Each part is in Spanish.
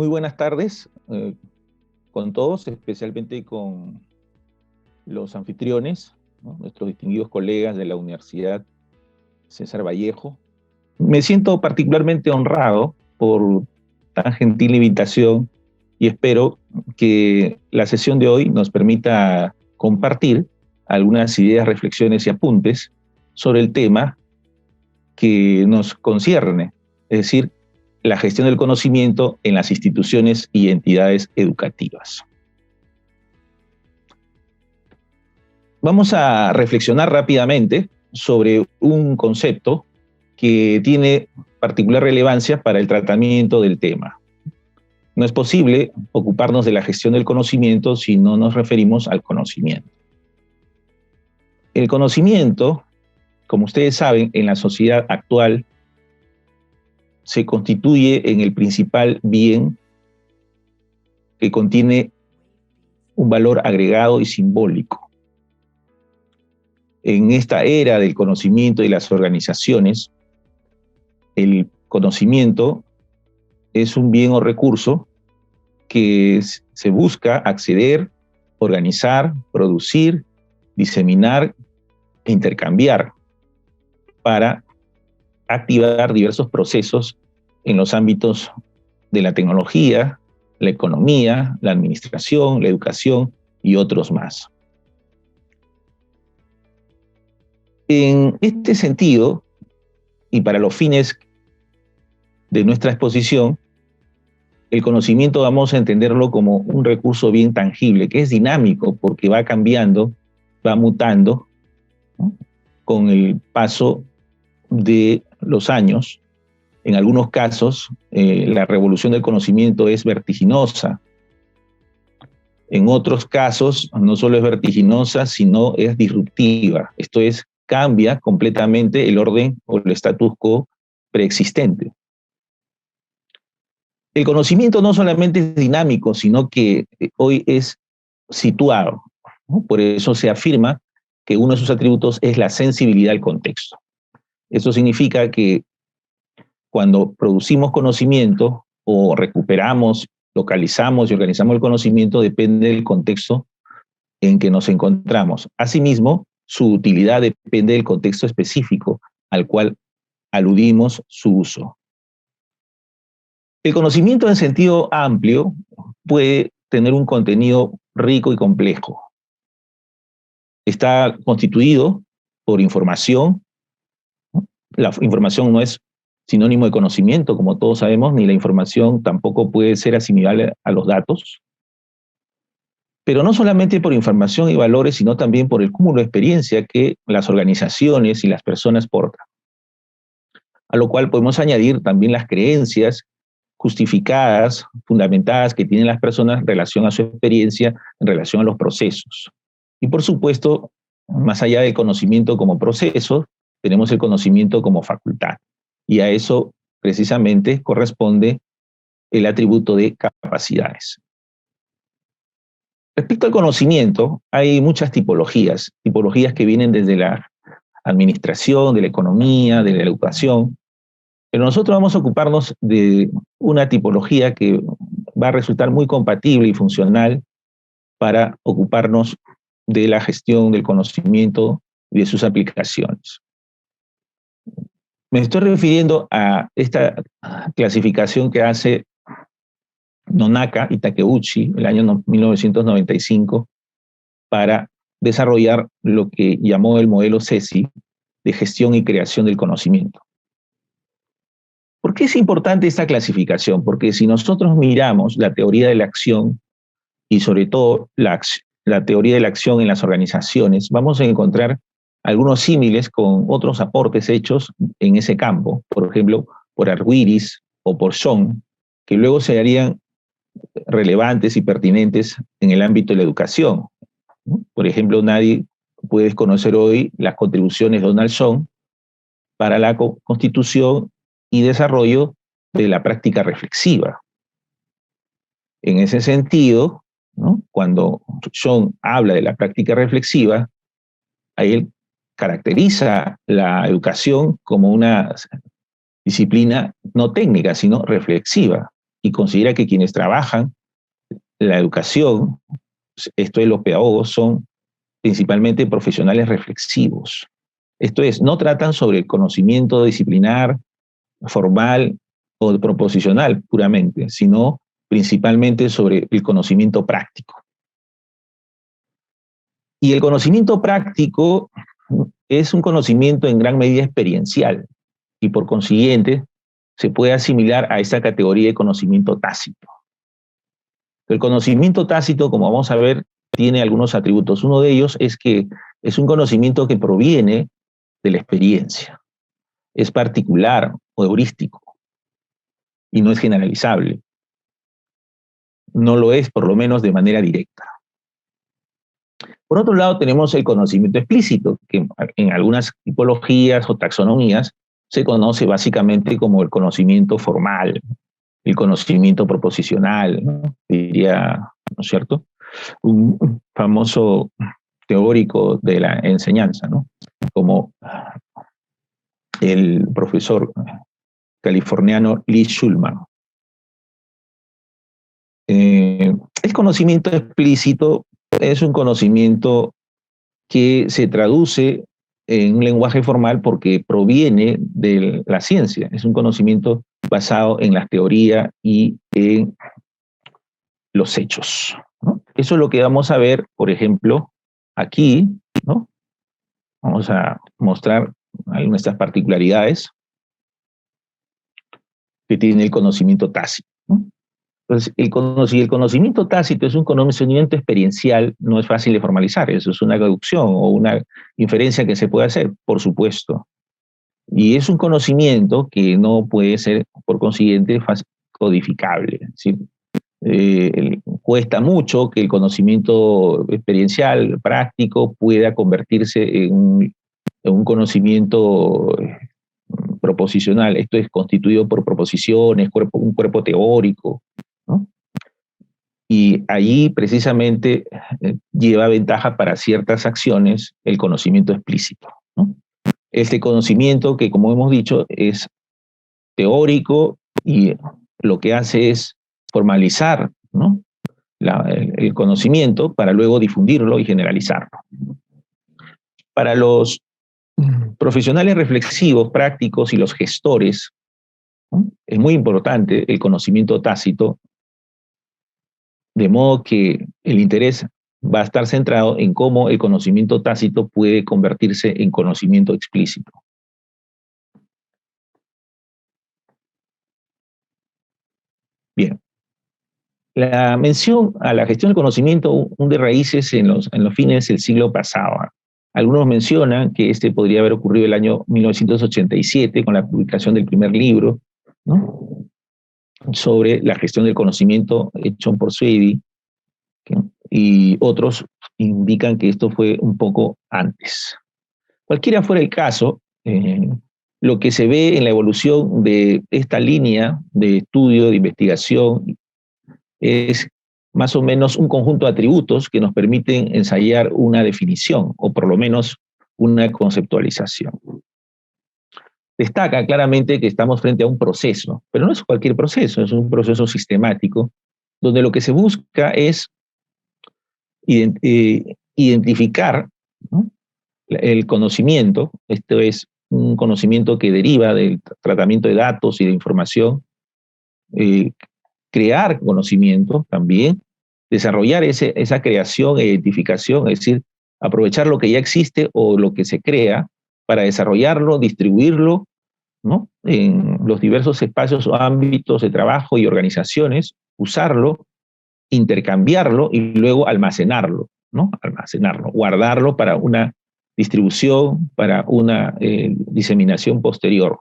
Muy buenas tardes con todos, especialmente con los anfitriones, ¿no? Nuestros distinguidos colegas de la Universidad César Vallejo. Me siento particularmente honrado por tan gentil invitación y espero que la sesión de hoy nos permita compartir algunas ideas, reflexiones y apuntes sobre el tema que nos concierne, es decir, la gestión del conocimiento en las instituciones y entidades educativas. Vamos a reflexionar rápidamente sobre un concepto que tiene particular relevancia para el tratamiento del tema. No es posible ocuparnos de la gestión del conocimiento si no nos referimos al conocimiento. El conocimiento, como ustedes saben, en la sociedad actual se constituye en el principal bien que contiene un valor agregado y simbólico. En esta era del conocimiento y las organizaciones, el conocimiento es un bien o recurso que se busca acceder, organizar, producir, diseminar e intercambiar para activar diversos procesos en los ámbitos de la tecnología, la economía, la administración, la educación y otros más. En este sentido, y para los fines de nuestra exposición, el conocimiento vamos a entenderlo como un recurso bien tangible, que es dinámico porque va cambiando, va mutando, ¿no?, con el paso de los años. En algunos casos, la revolución del conocimiento es vertiginosa. En otros casos, no solo es vertiginosa, sino es disruptiva. Esto es, cambia completamente el orden o el status quo preexistente. El conocimiento no solamente es dinámico, sino que hoy es situado, ¿no? Por eso se afirma que uno de sus atributos es la sensibilidad al contexto. Eso significa que cuando producimos conocimiento o recuperamos, localizamos y organizamos el conocimiento, depende del contexto en que nos encontramos. Asimismo, su utilidad depende del contexto específico al cual aludimos su uso. El conocimiento en sentido amplio puede tener un contenido rico y complejo. Está constituido por información, ¿no? La información no es sinónimo de conocimiento, como todos sabemos, ni la información tampoco puede ser asimilable a los datos. Pero no solamente por información y valores, sino también por el cúmulo de experiencia que las organizaciones y las personas portan. A lo cual podemos añadir también las creencias justificadas, fundamentadas que tienen las personas en relación a su experiencia, en relación a los procesos. Y por supuesto, más allá del conocimiento como proceso, tenemos el conocimiento como facultad. Y a eso precisamente corresponde el atributo de capacidades. Respecto al conocimiento, hay muchas tipologías que vienen desde la administración, de la economía, de la educación, pero nosotros vamos a ocuparnos de una tipología que va a resultar muy compatible y funcional para ocuparnos de la gestión del conocimiento y de sus aplicaciones. Me estoy refiriendo a esta clasificación que hace Nonaka y Takeuchi el año 1995 para desarrollar lo que llamó el modelo CESI de gestión y creación del conocimiento. ¿Por qué es importante esta clasificación? Porque si nosotros miramos la teoría de la acción y sobre todo la teoría de la acción en las organizaciones, vamos a encontrar algunos símiles con otros aportes hechos en ese campo, por ejemplo, por Argyris o por Schoen, que luego se harían relevantes y pertinentes en el ámbito de la educación, ¿no? Por ejemplo, nadie puede desconocer hoy las contribuciones de Donald Schoen para la constitución y desarrollo de la práctica reflexiva. En ese sentido, ¿no?, cuando Schoen habla de la práctica reflexiva, ahí él caracteriza la educación como una disciplina no técnica, sino reflexiva. y considera que quienes trabajan la educación, esto es los pedagogos, son principalmente profesionales reflexivos. Esto es, no tratan sobre el conocimiento disciplinar, formal o proposicional puramente, sino principalmente sobre el conocimiento práctico. Y el conocimiento práctico es un conocimiento en gran medida experiencial y por consiguiente se puede asimilar a esta categoría de conocimiento tácito. El conocimiento tácito, como vamos a ver, tiene algunos atributos. Uno de ellos es que es un conocimiento que proviene de la experiencia. Es particular o heurístico y no es generalizable. No lo es, por lo menos, de manera directa. Por otro lado, tenemos el conocimiento explícito, que en algunas tipologías o taxonomías se conoce básicamente como el conocimiento formal, el conocimiento proposicional, ¿no? Diría, ¿no es cierto? Un famoso teórico de la enseñanza, ¿no? Como el profesor californiano Lee Shulman. El conocimiento explícito es un conocimiento que se traduce en un lenguaje formal porque proviene de la ciencia. Es un conocimiento basado en la teoría y en los hechos, ¿no? Eso es lo que vamos a ver, por ejemplo, aquí, ¿no? Vamos a mostrar algunas de estas particularidades que tiene el conocimiento tácito, ¿no? Entonces, si el conocimiento tácito es un conocimiento experiencial, no es fácil de formalizar. Eso es una deducción o una inferencia que se puede hacer, por supuesto. Y es un conocimiento que no puede ser, por consiguiente, codificable. Es decir, cuesta mucho que el conocimiento experiencial, práctico, pueda convertirse en un conocimiento proposicional. Esto es constituido por proposiciones, un cuerpo teórico, ¿no? Y allí precisamente lleva ventaja para ciertas acciones el conocimiento explícito, ¿no? Este conocimiento que, como hemos dicho, es teórico y lo que hace es formalizar, ¿no? El conocimiento para luego difundirlo y generalizarlo. Para los profesionales reflexivos, prácticos y los gestores, ¿no? Es muy importante el conocimiento tácito, de modo que el interés va a estar centrado en cómo el conocimiento tácito puede convertirse en conocimiento explícito. Bien. La mención a la gestión del conocimiento hunde raíces en los fines del siglo pasado. Algunos mencionan que este podría haber ocurrido el año 1987 con la publicación del primer libro, ¿no?, sobre la gestión del conocimiento hecho por Swedy, y otros indican que esto fue un poco antes. Cualquiera fuera el caso, lo que se ve en la evolución de esta línea de estudio, de investigación, es más o menos un conjunto de atributos que nos permiten ensayar una definición, o por lo menos una conceptualización. Destaca claramente que estamos frente a un proceso, pero no es cualquier proceso, es un proceso sistemático, donde lo que se busca es identificar, ¿no?, el conocimiento. Esto es un conocimiento que deriva del tratamiento de datos y de información, crear conocimiento también, desarrollar esa creación e identificación, es decir, aprovechar lo que ya existe o lo que se crea para desarrollarlo, distribuirlo, ¿no?, en los diversos espacios o ámbitos de trabajo y organizaciones, usarlo, intercambiarlo y luego almacenarlo, ¿no? Almacenarlo, guardarlo para una distribución, para una diseminación posterior.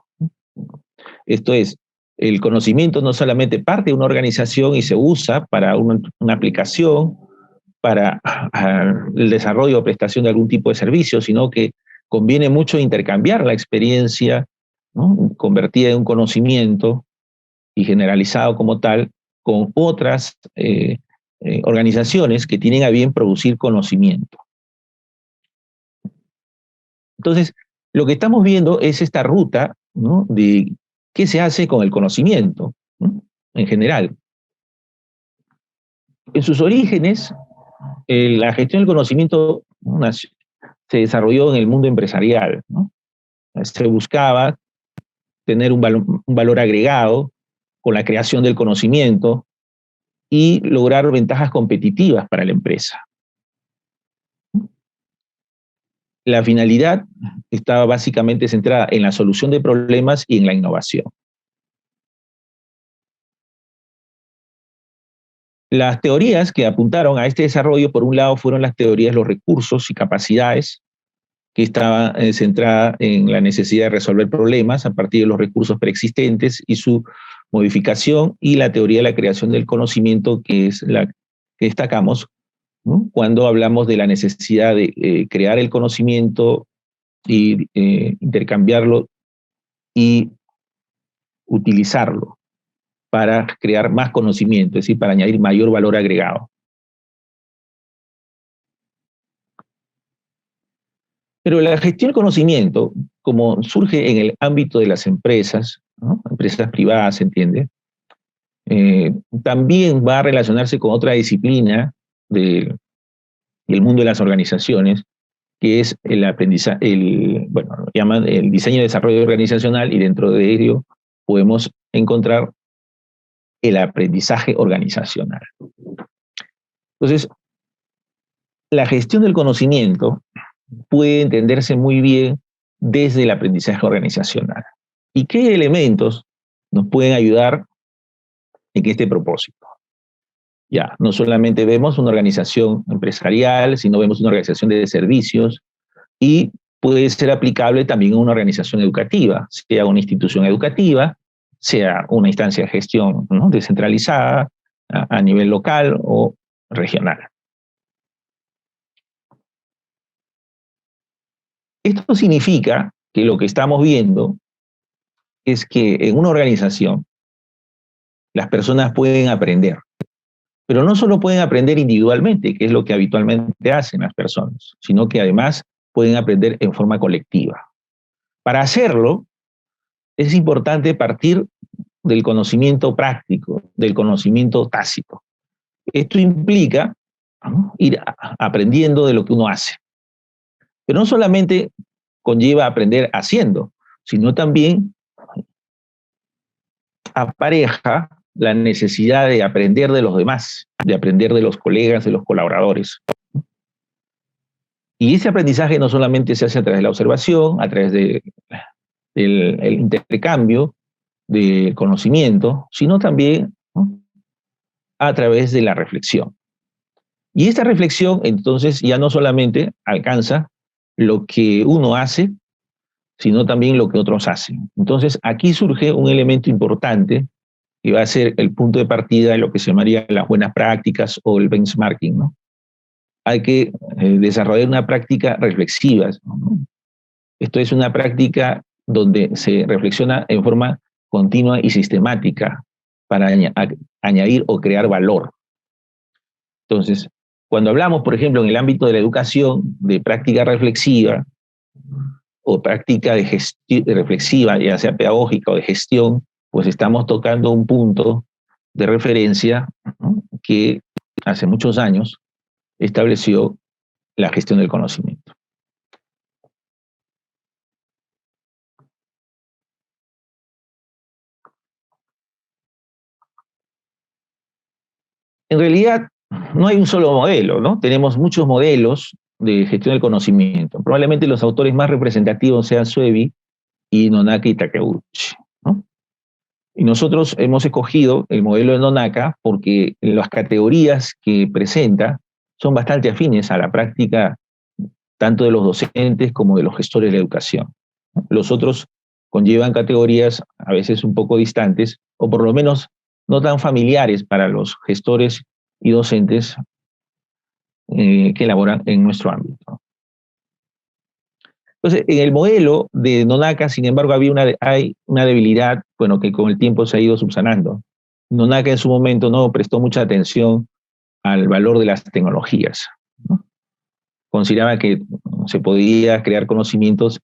Esto es, el conocimiento no solamente parte de una organización y se usa para una aplicación, para el desarrollo o prestación de algún tipo de servicio, sino que conviene mucho intercambiar la experiencia, ¿no?, convertida en un conocimiento y generalizado como tal, con otras organizaciones que tienen a bien producir conocimiento. Entonces, lo que estamos viendo es esta ruta, ¿no?, de qué se hace con el conocimiento, ¿no? en general. En sus orígenes, la gestión del conocimiento se desarrolló en el mundo empresarial, ¿no? Se buscaba tener un valor agregado con la creación del conocimiento y lograr ventajas competitivas para la empresa. La finalidad estaba básicamente centrada en la solución de problemas y en la innovación. Las teorías que apuntaron a este desarrollo, por un lado, fueron las teorías de los recursos y capacidades, que estaba centrada en la necesidad de resolver problemas a partir de los recursos preexistentes y su modificación, y la teoría de la creación del conocimiento, que es la que destacamos, ¿no?, cuando hablamos de la necesidad de crear el conocimiento y intercambiarlo y utilizarlo para crear más conocimiento, es decir, para añadir mayor valor agregado. Pero la gestión del conocimiento, como surge en el ámbito de las empresas, ¿no?, empresas privadas, ¿se entiende? También va a relacionarse con otra disciplina del mundo de las organizaciones, que es el aprendizaje, bueno, lo llaman el diseño y desarrollo organizacional, y dentro de ello podemos encontrar el aprendizaje organizacional. Entonces, la gestión del conocimiento puede entenderse muy bien desde el aprendizaje organizacional. ¿Y qué elementos nos pueden ayudar en este propósito? Ya, no solamente vemos una organización empresarial, sino vemos una organización de servicios, y puede ser aplicable también a una organización educativa, sea una institución educativa, sea una instancia de gestión, ¿no?, descentralizada a nivel local o regional. Esto significa que lo que estamos viendo es que en una organización las personas pueden aprender, pero no solo pueden aprender individualmente, que es lo que habitualmente hacen las personas, sino que además pueden aprender en forma colectiva. Para hacerlo, es importante partir del conocimiento práctico, del conocimiento tácito. Esto implica, ¿no?, ir aprendiendo de lo que uno hace. Pero no solamente conlleva aprender haciendo, sino también apareja la necesidad de aprender de los demás, de aprender de los colegas, de los colaboradores. Y ese aprendizaje no solamente se hace a través de la observación, a través del intercambio de conocimiento, sino también, ¿no?, a través de la reflexión. Y esta reflexión, entonces, ya no solamente alcanza lo que uno hace, sino también lo que otros hacen. Entonces, aquí surge un elemento importante que va a ser el punto de partida de lo que se llamaría las buenas prácticas o el benchmarking, ¿no? Hay que desarrollar una práctica reflexiva, ¿no? Esto es una práctica donde se reflexiona en forma continua y sistemática para añadir o crear valor. Entonces, cuando hablamos, por ejemplo, en el ámbito de la educación, de práctica reflexiva o práctica reflexiva, ya sea pedagógica o de gestión, pues estamos tocando un punto de referencia, ¿no?, que hace muchos años estableció la gestión del conocimiento. En realidad, no hay un solo modelo, ¿no? Tenemos muchos modelos de gestión del conocimiento. Probablemente los autores más representativos sean Suevi y Nonaka y Takeuchi, ¿no? Y nosotros hemos escogido el modelo de Nonaka porque las categorías que presenta son bastante afines a la práctica tanto de los docentes como de los gestores de educación. Los otros conllevan categorías a veces un poco distantes, o por lo menos no tan familiares para los gestores y docentes que elaboran en nuestro ámbito. Entonces, en el modelo de Nonaka, sin embargo, hay una debilidad, bueno, que con el tiempo se ha ido subsanando. Nonaka en su momento no prestó mucha atención al valor de las tecnologías, ¿no? Consideraba que se podía crear conocimientos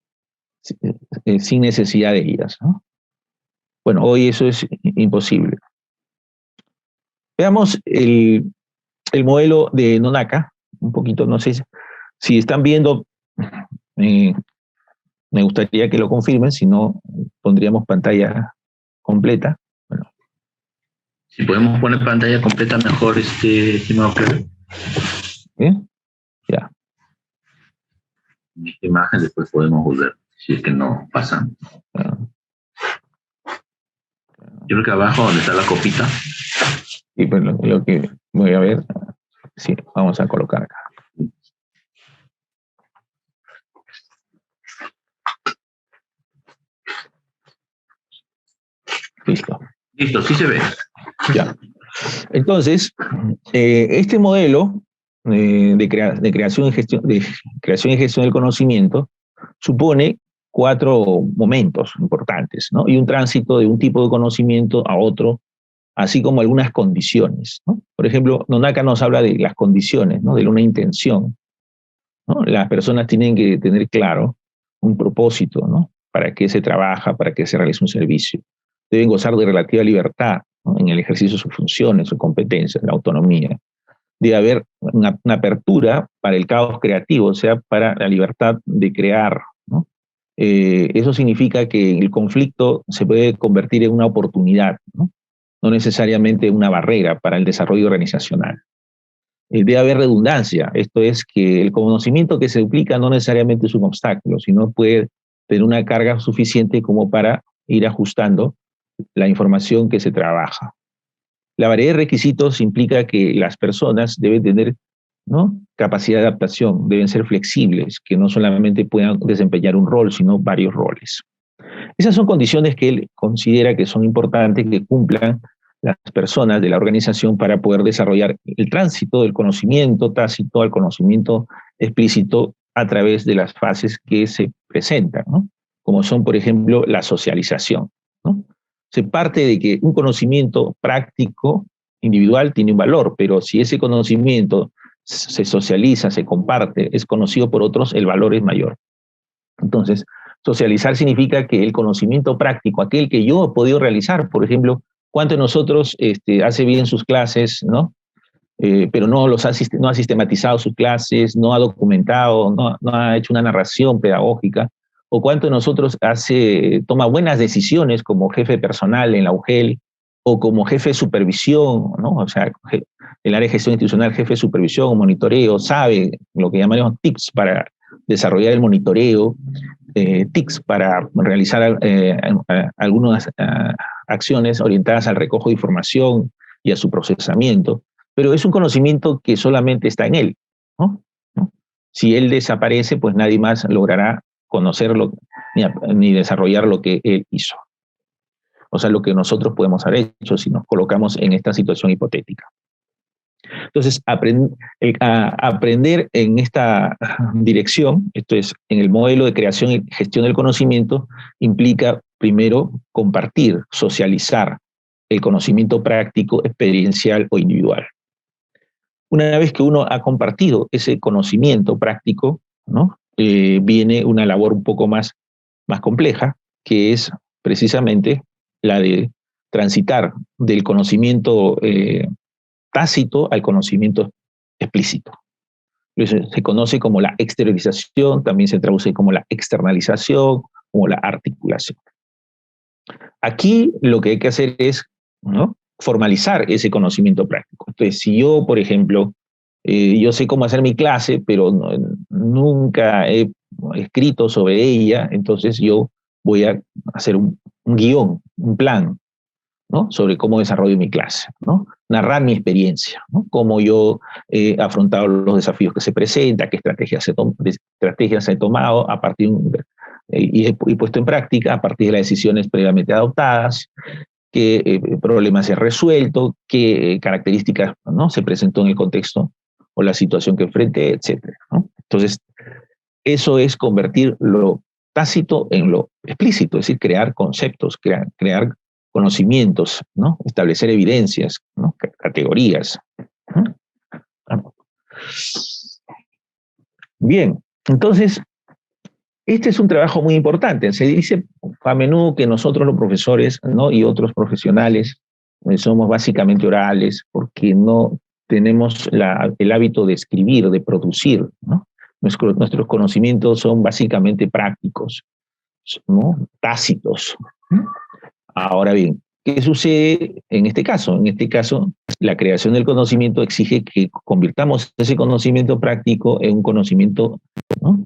sin necesidad de ellas, ¿no? Bueno, hoy eso es imposible. Veamos el modelo de Nonaka, un poquito, no sé si están viendo, me gustaría que lo confirmen, si no, pondríamos pantalla completa. Bueno. Si podemos poner pantalla completa mejor, estimado Pedro. ¿Bien? Ya. Esta imagen después podemos volver, si es que no pasa. Yo creo que abajo donde está la copita. Y pues lo que voy a ver, sí, vamos a colocar acá. Listo. Listo, sí se ve. Ya. Entonces, este modelo de creación y gestión del conocimiento supone 4 momentos importantes, ¿no? Y un tránsito de un tipo de conocimiento a otro, así como algunas condiciones, ¿no? Por ejemplo, Nonaka nos habla de las condiciones, ¿no? De una intención, ¿no? Las personas tienen que tener claro un propósito, ¿no? Para qué se trabaja, para qué se realiza un servicio. Deben gozar de relativa libertad, ¿no? En el ejercicio de sus funciones, sus competencias, la autonomía. Debe haber una apertura para el caos creativo, o sea, para la libertad de crear, ¿no? Eso significa que el conflicto se puede convertir en una oportunidad, ¿no? No necesariamente una barrera para el desarrollo organizacional. Debe haber redundancia, esto es que el conocimiento que se duplica no necesariamente es un obstáculo, sino puede tener una carga suficiente como para ir ajustando la información que se trabaja. La variedad de requisitos implica que las personas deben tener, ¿no?, capacidad de adaptación, deben ser flexibles, que no solamente puedan desempeñar un rol, sino varios roles. Esas son condiciones que él considera que son importantes que cumplan las personas de la organización para poder desarrollar el tránsito del conocimiento tácito al conocimiento explícito a través de las fases que se presentan, ¿no? Como son, por ejemplo, la socialización, ¿no? Se parte de que un conocimiento práctico individual tiene un valor, pero si ese conocimiento se socializa, se comparte, es conocido por otros, el valor es mayor. Entonces, socializar significa que el conocimiento práctico, aquel que yo he podido realizar, por ejemplo, ¿cuántos de nosotros hace bien sus clases, ¿no? Pero no ha sistematizado sus clases, no ha documentado, no ha hecho una narración pedagógica? ¿O cuánto de nosotros toma buenas decisiones como jefe personal en la UGEL o como jefe de supervisión, ¿no? O sea, el área de gestión institucional, jefe de supervisión o monitoreo, sabe lo que llamamos tips para desarrollar el monitoreo, TICs para realizar algunas acciones orientadas al recojo de información y a su procesamiento, pero es un conocimiento que solamente está en él, ¿no? Si él desaparece, pues nadie más logrará conocerlo ni desarrollar lo que él hizo. O sea, lo que nosotros podemos haber hecho si nos colocamos en esta situación hipotética. Entonces, aprender en esta dirección, esto es, en el modelo de creación y gestión del conocimiento, implica primero compartir, socializar el conocimiento práctico, experiencial o individual. Una vez que uno ha compartido ese conocimiento práctico, ¿no?, viene una labor un poco más compleja, que es precisamente la de transitar del conocimiento tácito al conocimiento explícito. Se conoce como la exteriorización, también se traduce como la externalización, como la articulación. Aquí lo que hay que hacer es, ¿no?, formalizar ese conocimiento práctico. Entonces, si yo, por ejemplo, yo sé cómo hacer mi clase, pero nunca he escrito sobre ella, entonces yo voy a hacer un guión, un plan, ¿no?, sobre cómo desarrollo mi clase, ¿no? Narrar mi experiencia, ¿no?, cómo yo he afrontado los desafíos que se presentan, qué estrategias he tomado a partir y puesto en práctica a partir de las decisiones previamente adoptadas, qué problemas he resuelto, qué características, ¿no?, se presentó en el contexto o la situación que enfrenté, etcétera, ¿no? Entonces, eso es convertir lo tácito en lo explícito, es decir, crear conceptos, crear conocimientos, ¿no?, establecer evidencias, ¿no?, categorías. Bien, entonces, este es un trabajo muy importante. Se dice a menudo que nosotros los profesores, ¿no?, y otros profesionales somos básicamente orales, porque no tenemos el hábito de escribir, de producir, ¿no? Nuestros conocimientos son básicamente prácticos, ¿no? Tácitos. Ahora bien, ¿qué sucede en este caso? En este caso, la creación del conocimiento exige que convirtamos ese conocimiento práctico en un conocimiento, ¿no?,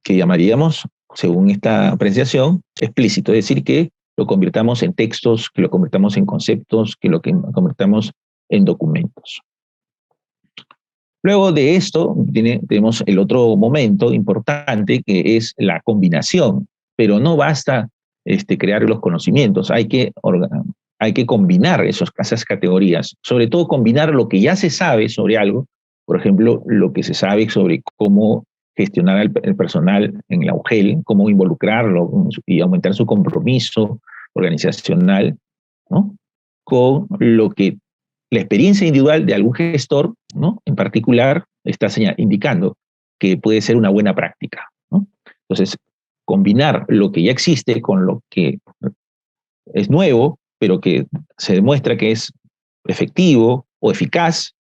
que llamaríamos, según esta apreciación, explícito, es decir, que lo convirtamos en textos, que lo convirtamos en conceptos, que lo convirtamos en documentos. Luego de esto, tenemos el otro momento importante, que es la combinación, pero no basta crear los conocimientos, hay que combinar esas categorías, sobre todo combinar lo que ya se sabe sobre algo, por ejemplo, lo que se sabe sobre cómo gestionar el personal en la UGEL, cómo involucrarlo y aumentar su compromiso organizacional, ¿no?, con lo que la experiencia individual de algún gestor, ¿no?, en particular, está indicando que puede ser una buena práctica, ¿no? Entonces, combinar lo que ya existe con lo que es nuevo, pero que se demuestra que es efectivo o eficaz,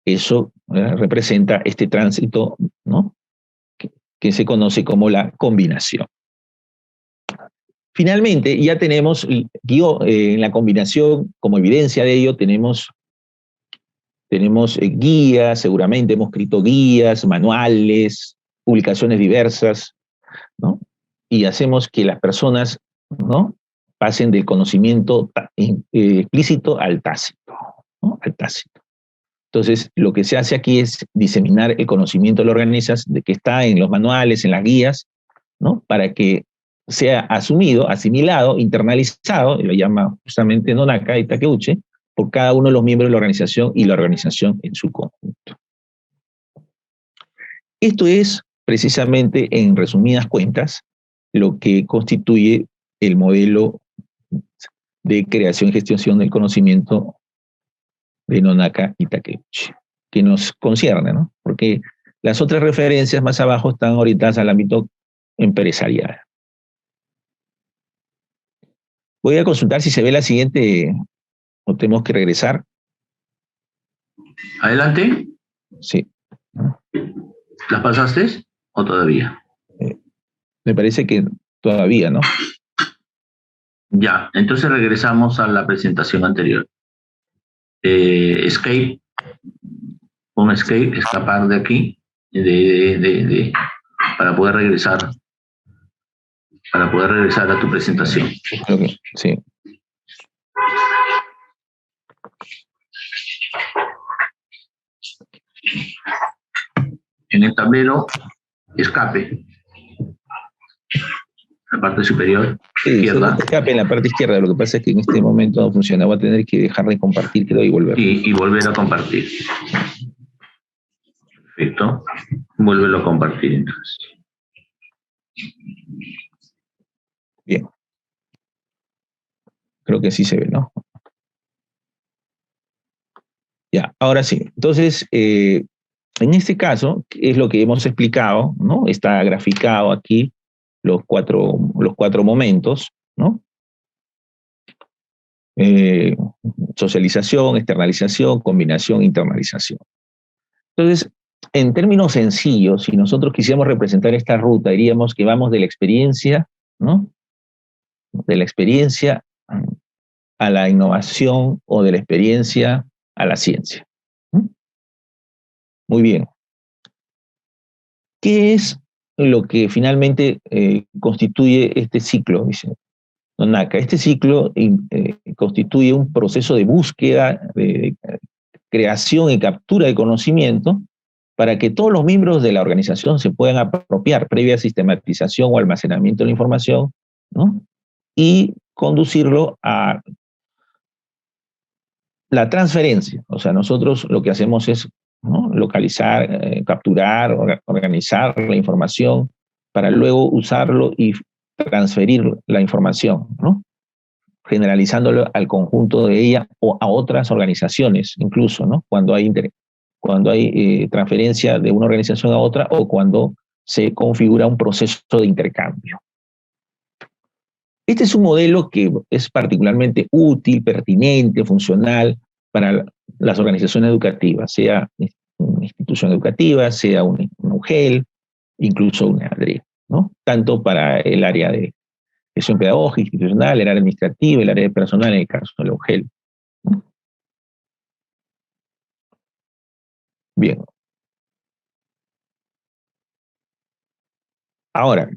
eso representa este tránsito, ¿no?, que se conoce como la combinación. Finalmente, ya tenemos, en la combinación, como evidencia de ello, tenemos guías, seguramente hemos escrito guías, manuales, publicaciones diversas, ¿no? Y hacemos que las personas, ¿no?, pasen del conocimiento explícito al tácito, ¿no?, al tácito. Entonces, lo que se hace aquí es diseminar el conocimiento de la organización, de que está en los manuales, en las guías, ¿no?, para que sea asumido, asimilado, internalizado, y lo llama justamente Nonaka y Takeuchi, por cada uno de los miembros de la organización y la organización en su conjunto. Esto es, precisamente, en resumidas cuentas, lo que constituye el modelo de creación y gestión del conocimiento de Nonaka y Takeuchi, que nos concierne, ¿no?, porque las otras referencias más abajo están orientadas al ámbito empresarial. Voy a consultar si se ve la siguiente, o tenemos que regresar. Adelante. Sí. ¿Las pasaste o todavía? Me parece que todavía, ¿no? Ya, entonces regresamos a la presentación anterior. Escape, pon escape, escapar de aquí, para poder regresar a tu presentación. Creo que sí. En el tablero, escape, la parte superior izquierda. Escape en la parte izquierda, lo que pasa es que en este momento no funciona, voy a tener que dejar de compartir, creo, y volver. Y volver a compartir. Perfecto. Vuélvelo a compartir entonces. Bien. Creo que sí se ve, ¿no? Ya, ahora sí. Entonces, en este caso, es lo que hemos explicado, ¿no? Está graficado aquí los cuatro momentos, ¿no? Socialización, externalización, combinación, internalización. Entonces, en términos sencillos, si nosotros quisiéramos representar esta ruta, diríamos que vamos de la experiencia, ¿no?, de la experiencia a la innovación, o de la experiencia a la ciencia. Muy bien. ¿Qué es lo que finalmente constituye este ciclo? Dice Nonaka. Este ciclo constituye un proceso de búsqueda, de creación y captura de conocimiento para que todos los miembros de la organización se puedan apropiar previa sistematización o almacenamiento de la información, ¿no?, y conducirlo a la transferencia. O sea, nosotros lo que hacemos es, ¿no?, localizar, capturar, organizar la información para luego usarlo y transferir la información, ¿no?, generalizándolo al conjunto de ella o a otras organizaciones, incluso, ¿no?, cuando hay transferencia de una organización a otra, o cuando se configura un proceso de intercambio. Este es un modelo que es particularmente útil, pertinente, funcional para las organizaciones educativas, sea una institución educativa, sea una UGEL, incluso una ADRE, ¿no? Tanto para el área de gestión pedagógica, institucional, el área administrativa, el área de personal, en el caso de la UGEL, ¿no? Bien. Ahora,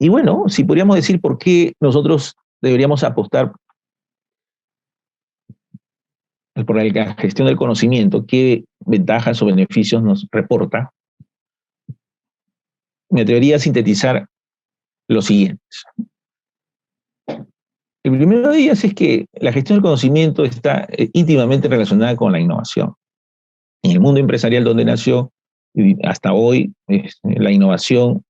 y bueno, si podríamos decir por qué nosotros deberíamos apostar por la gestión del conocimiento, qué ventajas o beneficios nos reporta, me atrevería a sintetizar los siguientes. El primero de ellos es que la gestión del conocimiento está íntimamente relacionada con la innovación. En el mundo empresarial donde nació, y hasta hoy, la innovación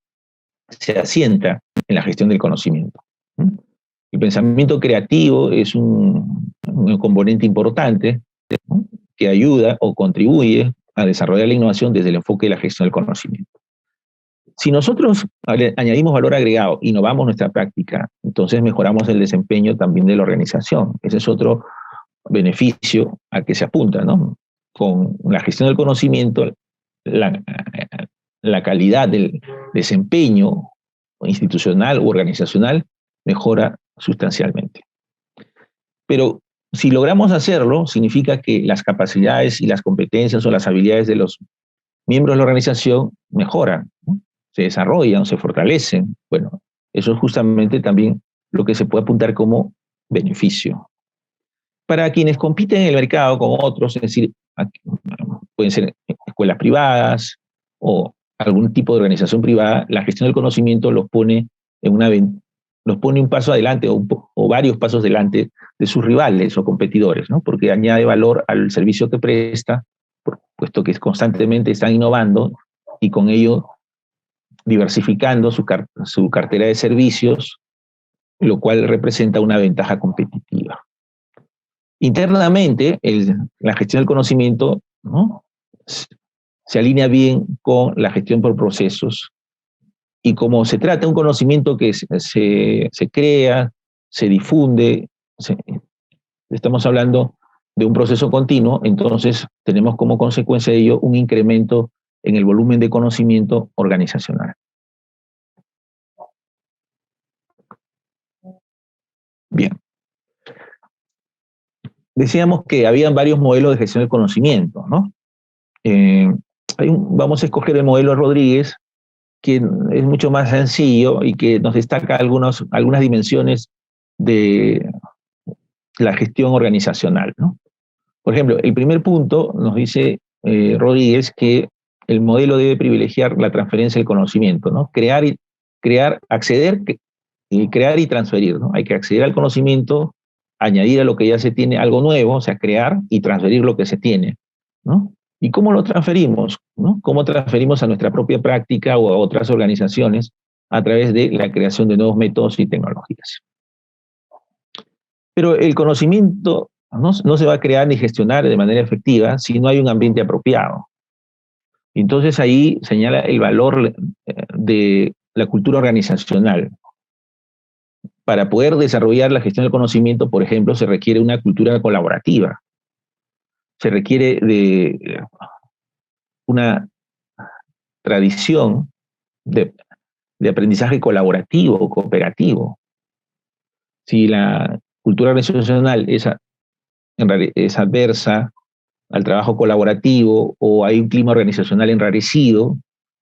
se asienta en la gestión del conocimiento. El pensamiento creativo es un componente importante, ¿no?, que ayuda o contribuye a desarrollar la innovación desde el enfoque de la gestión del conocimiento. Si nosotros añadimos valor agregado, innovamos nuestra práctica, entonces mejoramos el desempeño también de la organización. Ese es otro beneficio al que se apunta, ¿no? Con la gestión del conocimiento, la calidad del desempeño institucional u organizacional mejora sustancialmente. Pero si logramos hacerlo, significa que las capacidades y las competencias o las habilidades de los miembros de la organización mejoran, ¿no?, se desarrollan, se fortalecen. Bueno, eso es justamente también lo que se puede apuntar como beneficio. Para quienes compiten en el mercado con otros, es decir, pueden ser escuelas privadas o algún tipo de organización privada, la gestión del conocimiento los pone un paso adelante o varios pasos adelante de sus rivales o competidores, ¿no? Porque añade valor al servicio que presta, puesto que constantemente están innovando y con ello diversificando su cartera de servicios, lo cual representa una ventaja competitiva. Internamente, la gestión del conocimiento, ¿no?, se alinea bien con la gestión por procesos, y como se trata de un conocimiento que se crea, se difunde, estamos hablando de un proceso continuo, entonces tenemos como consecuencia de ello un incremento en el volumen de conocimiento organizacional. Bien. Decíamos que habían varios modelos de gestión del conocimiento, ¿no? Vamos a escoger el modelo Rodríguez, que es mucho más sencillo y que nos destaca algunas dimensiones de la gestión organizacional, ¿no? Por ejemplo, el primer punto nos dice Rodríguez que el modelo debe privilegiar la transferencia del conocimiento, ¿no? Crear, acceder, crear y transferir, ¿no? Hay que acceder al conocimiento, añadir a lo que ya se tiene algo nuevo, o sea, crear y transferir lo que se tiene, ¿no? ¿Y cómo lo transferimos, ¿no? ¿Cómo transferimos a nuestra propia práctica o a otras organizaciones a través de la creación de nuevos métodos y tecnologías? Pero el conocimiento no se va a crear ni gestionar de manera efectiva si no hay un ambiente apropiado. Entonces ahí señala el valor de la cultura organizacional. Para poder desarrollar la gestión del conocimiento, por ejemplo, se requiere una cultura colaborativa. Se requiere de una tradición de aprendizaje colaborativo o cooperativo. Si la cultura organizacional es adversa al trabajo colaborativo o hay un clima organizacional enrarecido,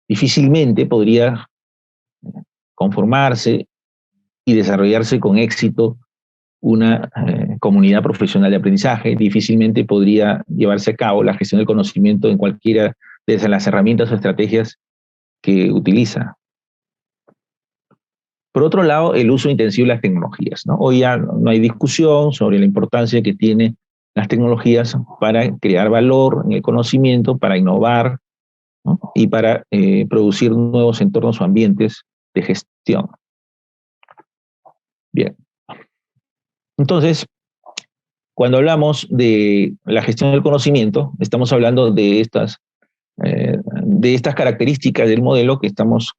difícilmente podría conformarse y desarrollarse con éxito una comunidad profesional de aprendizaje, difícilmente podría llevarse a cabo la gestión del conocimiento en cualquiera de las herramientas o estrategias que utiliza. Por otro lado, el uso intensivo de las tecnologías, ¿no? Hoy ya no hay discusión sobre la importancia que tienen las tecnologías para crear valor en el conocimiento, para innovar, ¿no?, y para producir nuevos entornos o ambientes de gestión. Bien. Entonces, cuando hablamos de la gestión del conocimiento, estamos hablando de estas características del modelo que estamos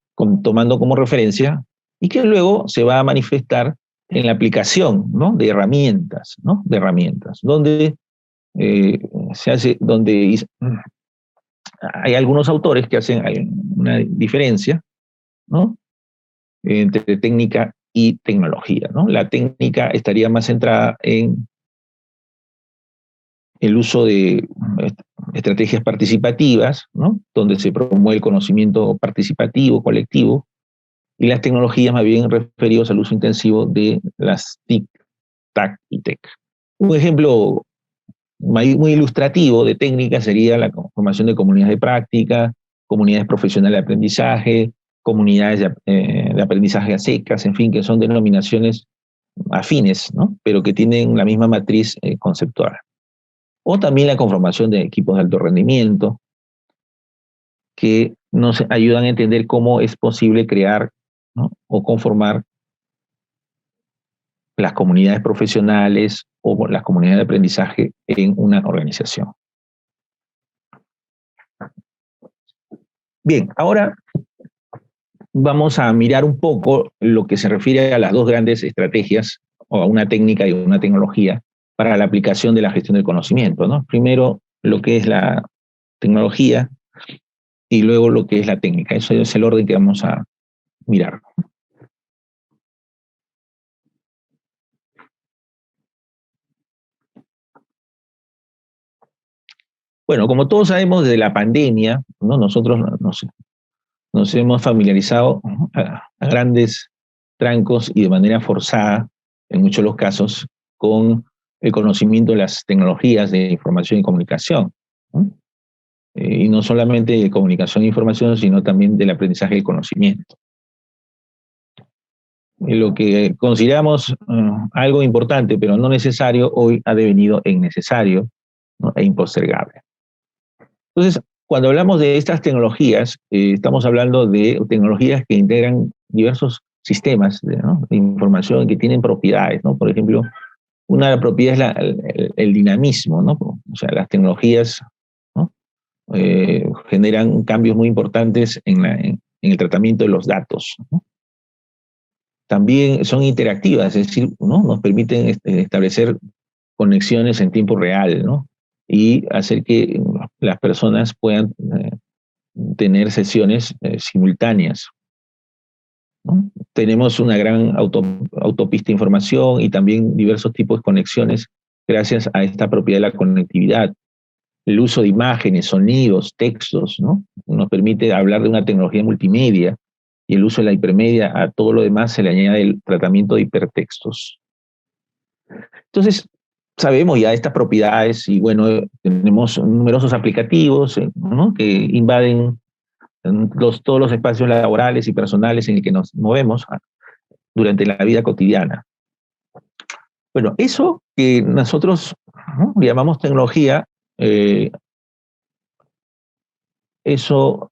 tomando como referencia y que luego se va a manifestar en la aplicación, ¿no?, de herramientas, ¿no?, de herramientas, donde hay algunos autores que hacen una diferencia, ¿no?, entre técnica y tecnología, ¿no? La técnica estaría más centrada en el uso de estrategias participativas, ¿no?, donde se promueve el conocimiento participativo, colectivo, y las tecnologías más bien referidos al uso intensivo de las TIC, TAC y TEC. Un ejemplo muy ilustrativo de técnica sería la formación de comunidades de práctica, comunidades profesionales de aprendizaje, comunidades de aprendizaje a secas, en fin, que son denominaciones afines, ¿no?, pero que tienen la misma matriz conceptual. O también la conformación de equipos de alto rendimiento, que nos ayudan a entender cómo es posible crear, ¿no?, o conformar las comunidades profesionales o las comunidades de aprendizaje en una organización. Bien, ahora vamos a mirar un poco lo que se refiere a las dos grandes estrategias, o a una técnica y una tecnología, para la aplicación de la gestión del conocimiento, ¿no? Primero, lo que es la tecnología y luego lo que es la técnica. Eso es el orden que vamos a mirar. Bueno, como todos sabemos, desde la pandemia, ¿no?, nosotros nos hemos familiarizado a grandes trancos y de manera forzada, en muchos de los casos, con el conocimiento de las tecnologías de información y comunicación, ¿no? Y no solamente de comunicación e información, sino también del aprendizaje del conocimiento. Lo que consideramos algo importante, pero no necesario, hoy ha devenido en necesario, ¿no?, e impostergable. Entonces, cuando hablamos de estas tecnologías, estamos hablando de tecnologías que integran diversos sistemas, ¿no?, de información que tienen propiedades, ¿no? Por ejemplo, una propiedad es el dinamismo, ¿no? O sea, las tecnologías, ¿no?, generan cambios muy importantes en el tratamiento de los datos, ¿no? También son interactivas, es decir, ¿no?, nos permiten establecer conexiones en tiempo real, ¿no?, y hacer que las personas puedan tener sesiones simultáneas, ¿no? Tenemos una gran autopista de información y también diversos tipos de conexiones gracias a esta propiedad de la conectividad. El uso de imágenes, sonidos, textos, ¿no?, nos permite hablar de una tecnología multimedia, y el uso de la hipermedia a todo lo demás se le añade el tratamiento de hipertextos. Entonces, sabemos ya estas propiedades y bueno, tenemos numerosos aplicativos, ¿no?, que invaden todos los espacios laborales y personales en el que nos movemos durante la vida cotidiana. Bueno, eso que nosotros, ¿no?, llamamos tecnología, eso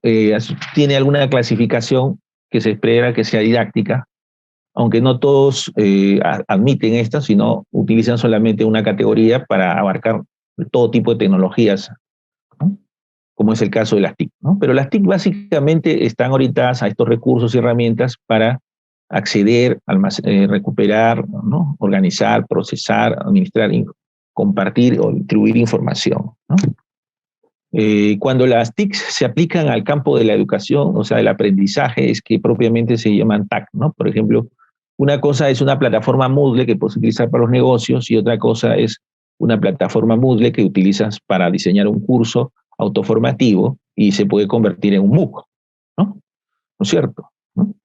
tiene alguna clasificación que se espera que sea didáctica, aunque no todos admiten esta, sino utilizan solamente una categoría para abarcar todo tipo de tecnologías, ¿no?, como es el caso de las TIC, ¿no? Pero las TIC básicamente están orientadas a estos recursos y herramientas para acceder, recuperar, ¿no?, organizar, procesar, administrar, compartir o distribuir información, ¿no? Cuando las TIC se aplican al campo de la educación, o sea, del aprendizaje, es que propiamente se llaman TAC, ¿no? Por ejemplo, una cosa es una plataforma Moodle que puedes utilizar para los negocios y otra cosa es una plataforma Moodle que utilizas para diseñar un curso autoformativo y se puede convertir en un MOOC, ¿no? ¿No es cierto?, ¿no?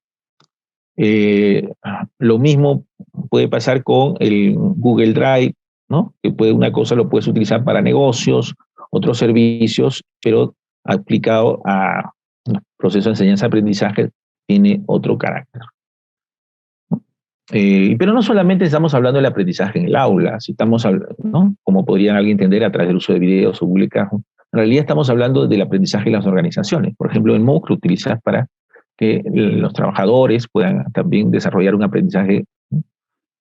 Lo mismo puede pasar con el Google Drive, ¿no?, que una cosa lo puedes utilizar para negocios, otros servicios, pero aplicado a proceso de enseñanza-aprendizaje tiene otro carácter. Pero no solamente estamos hablando del aprendizaje en el aula, si estamos, ¿no?, como podría alguien entender a través del uso de videos o Google Classroom, en realidad estamos hablando del aprendizaje en las organizaciones. Por ejemplo, el MOOC lo utilizas para que los trabajadores puedan también desarrollar un aprendizaje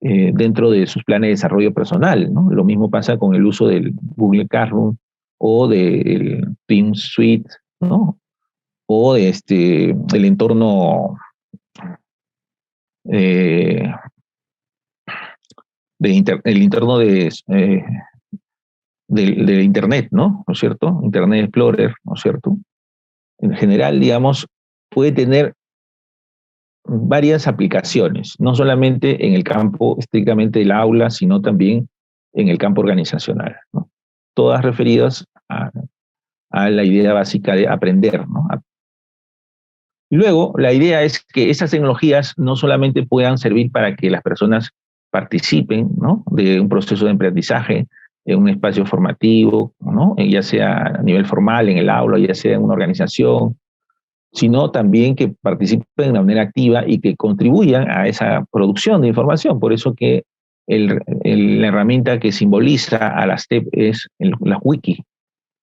dentro de sus planes de desarrollo personal, ¿no? Lo mismo pasa con el uso del Google Classroom o del Team Suite, ¿no?, o de el entorno el interno de Internet, ¿no? ¿No es cierto? Internet Explorer, ¿no es cierto? En general, digamos, puede tener varias aplicaciones, no solamente en el campo estrictamente del aula, sino también en el campo organizacional, ¿no? Todas referidas a la idea básica de aprender, ¿no? Luego, la idea es que esas tecnologías no solamente puedan servir para que las personas participen, ¿no?, de un proceso de aprendizaje en un espacio formativo, ¿no?, ya sea a nivel formal, en el aula, ya sea en una organización, sino también que participen de manera activa y que contribuyan a esa producción de información. Por eso que la herramienta que simboliza a las TEP es las wiki,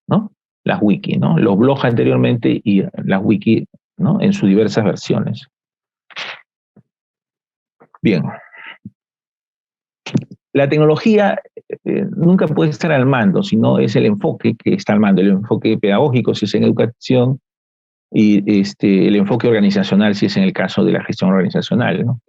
¿no? Las wiki, ¿no? Los blogs anteriormente y las wiki, ¿no?, en sus diversas versiones. Bien. La tecnología nunca puede estar al mando, sino es el enfoque que está al mando, el enfoque pedagógico si es en educación y el enfoque organizacional si es en el caso de la gestión organizacional, ¿no?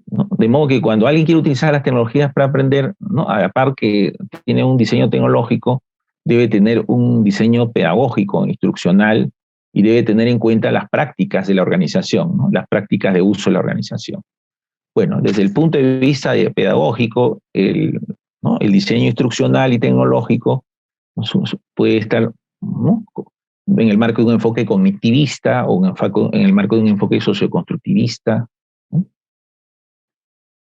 ¿No? De modo que cuando alguien quiere utilizar las tecnologías para aprender, ¿no?, a la par que tiene un diseño tecnológico, debe tener un diseño pedagógico, instruccional, y debe tener en cuenta las prácticas de la organización, ¿no?, las prácticas de uso de la organización. Bueno, desde el punto de vista pedagógico, ¿no?, el diseño instruccional y tecnológico puede estar, ¿no?, en el marco de un enfoque cognitivista o en el marco de un enfoque socioconstructivista, ¿no?,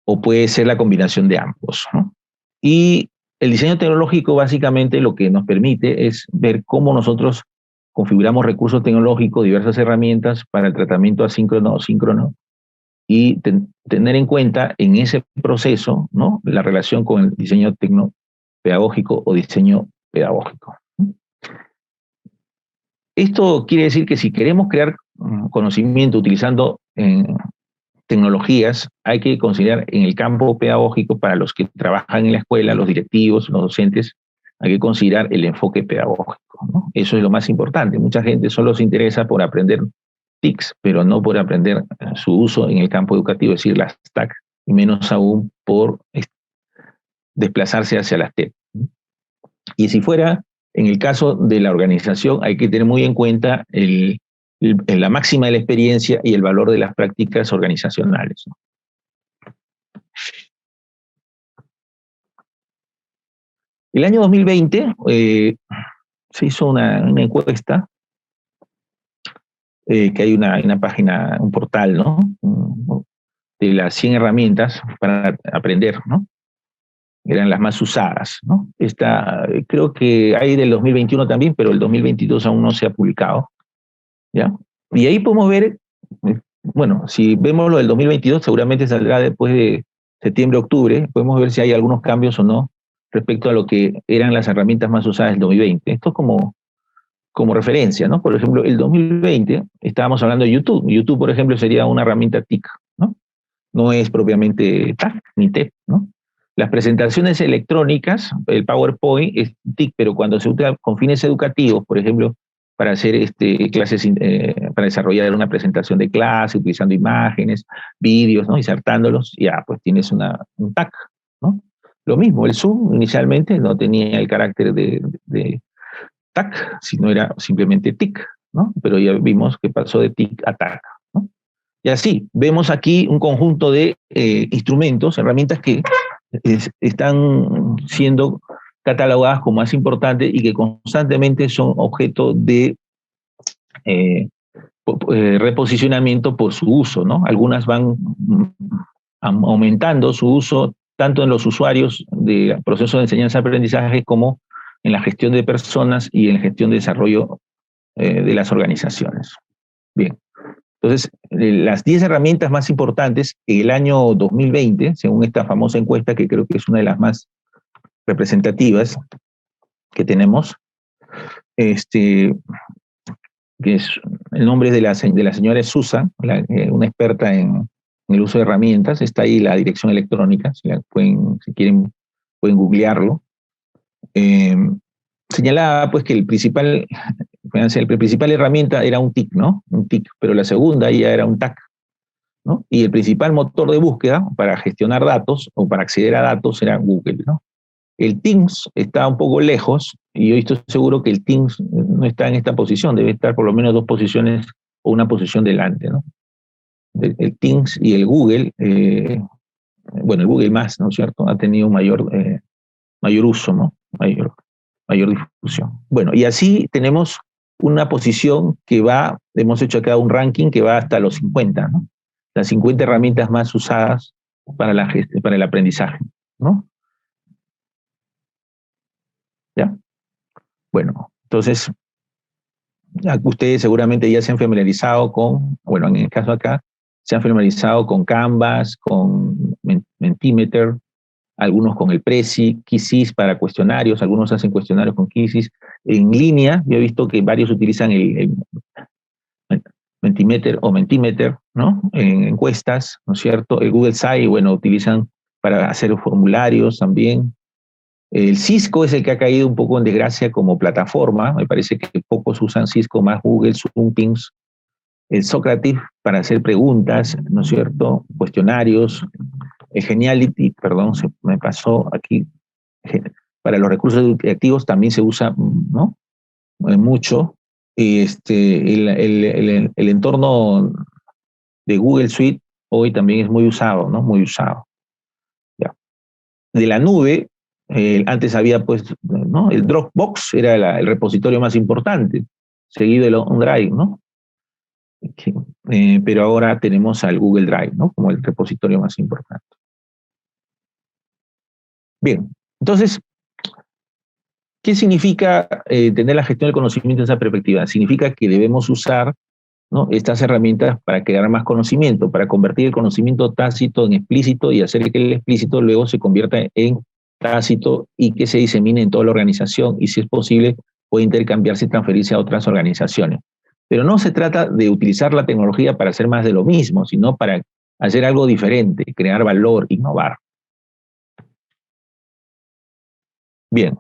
o puede ser la combinación de ambos, ¿no? Y el diseño tecnológico básicamente lo que nos permite es ver cómo nosotros configuramos recursos tecnológicos, diversas herramientas para el tratamiento asíncrono o síncrono, y tener en cuenta en ese proceso, ¿no?, la relación con el diseño tecnopedagógico o diseño pedagógico. Esto quiere decir que si queremos crear conocimiento utilizando tecnologías, hay que considerar en el campo pedagógico, para los que trabajan en la escuela, los directivos, los docentes, hay que considerar el enfoque pedagógico, ¿no? Eso es lo más importante. Mucha gente solo se interesa por aprender TICs, pero no por aprender su uso en el campo educativo, es decir, las TAC, y menos aún por desplazarse hacia las TEP. Y si fuera en el caso de la organización, hay que tener muy en cuenta la máxima de la experiencia y el valor de las prácticas organizacionales, ¿no? El año 2020 se hizo una encuesta, que hay una página, un portal, ¿no?, de las 100 herramientas para aprender, ¿no? Eran las más usadas, ¿no? Creo que hay del 2021 también, pero el 2022 aún no se ha publicado, ¿ya? Y ahí podemos ver, bueno, si vemos lo del 2022, seguramente saldrá después de septiembre, octubre, podemos ver si hay algunos cambios o no respecto a lo que eran las herramientas más usadas del 2020. Esto es como referencia, ¿no? Por ejemplo, el 2020 estábamos hablando de YouTube. YouTube, por ejemplo, sería una herramienta TIC, ¿no? No es propiamente TAC ni TEP, ¿no? Las presentaciones electrónicas, el PowerPoint es TIC, pero cuando se usa con fines educativos, por ejemplo, para hacer clases, para desarrollar una presentación de clase, utilizando imágenes, vídeos, ¿no?, insertándolos, ya, pues tienes un TAC, ¿no? Lo mismo, el Zoom inicialmente no tenía el carácter de TAC, sino era simplemente TIC, ¿no? Pero ya vimos que pasó de TIC a TAC, ¿no? Y así, vemos aquí un conjunto de instrumentos, herramientas que están siendo catalogadas como más importantes y que constantemente son objeto de reposicionamiento por su uso, ¿no? Algunas van aumentando su uso tanto en los usuarios de procesos de enseñanza-aprendizaje como en la gestión de personas y en la gestión de desarrollo de las organizaciones. Bien. Entonces, las 10 herramientas más importantes en el año 2020, según esta famosa encuesta, que creo que es una de las más representativas que tenemos, que es, el nombre de la señora es Susan, una experta en el uso de herramientas. Está ahí la dirección electrónica, si si quieren, pueden googlearlo. Señalaba pues que la principal herramienta era un TIC, ¿no? Un TIC, pero la segunda ya era un TAC. ¿no? Y el principal motor de búsqueda para gestionar datos o para acceder a datos era Google, ¿no? El Teams está un poco lejos y yo estoy seguro que el Teams no está en esta posición, debe estar por lo menos 2 posiciones o una posición delante, ¿no? El Teams y el Google, bueno, el Google más, ¿no es cierto? Ha tenido mayor uso, ¿no? Mayor difusión. Bueno, y así tenemos una posición que va, hemos hecho acá un ranking que va hasta los 50, ¿no? Las 50 herramientas más usadas para el aprendizaje, ¿no? ¿Ya? Bueno, entonces, ustedes seguramente ya se han familiarizado con, bueno, en el caso acá, se han familiarizado con Canvas, con Mentimeter, algunos con el Prezi, Quizzes para cuestionarios, algunos hacen cuestionarios con Quizzes. En línea, yo he visto que varios utilizan el Mentimeter, ¿no? En encuestas, ¿no es cierto? El Google Site, bueno, utilizan para hacer formularios también. El Cisco es el que ha caído un poco en desgracia como plataforma, me parece que pocos usan Cisco, más Google, Zoom, Teams. El Socrative para hacer preguntas, ¿no es cierto? Cuestionarios. El Geniality, perdón, se me pasó aquí. Para los recursos educativos también se usa, ¿no? Mucho. El entorno de Google Suite hoy también es muy usado, ¿no? Muy usado. Ya. De la nube, antes había pues, ¿no? El Dropbox era el repositorio más importante, seguido el OneDrive, ¿no? Pero ahora tenemos al Google Drive, ¿no? Como el repositorio más importante. Bien, entonces, ¿qué significa tener la gestión del conocimiento en esa perspectiva? Significa que debemos usar, ¿no? Estas herramientas para crear más conocimiento, para convertir el conocimiento tácito en explícito y hacer que el explícito luego se convierta en tácito y que se disemine en toda la organización y, si es posible, puede intercambiarse y transferirse a otras organizaciones. Pero no se trata de utilizar la tecnología para hacer más de lo mismo, sino para hacer algo diferente, crear valor, innovar. Bien,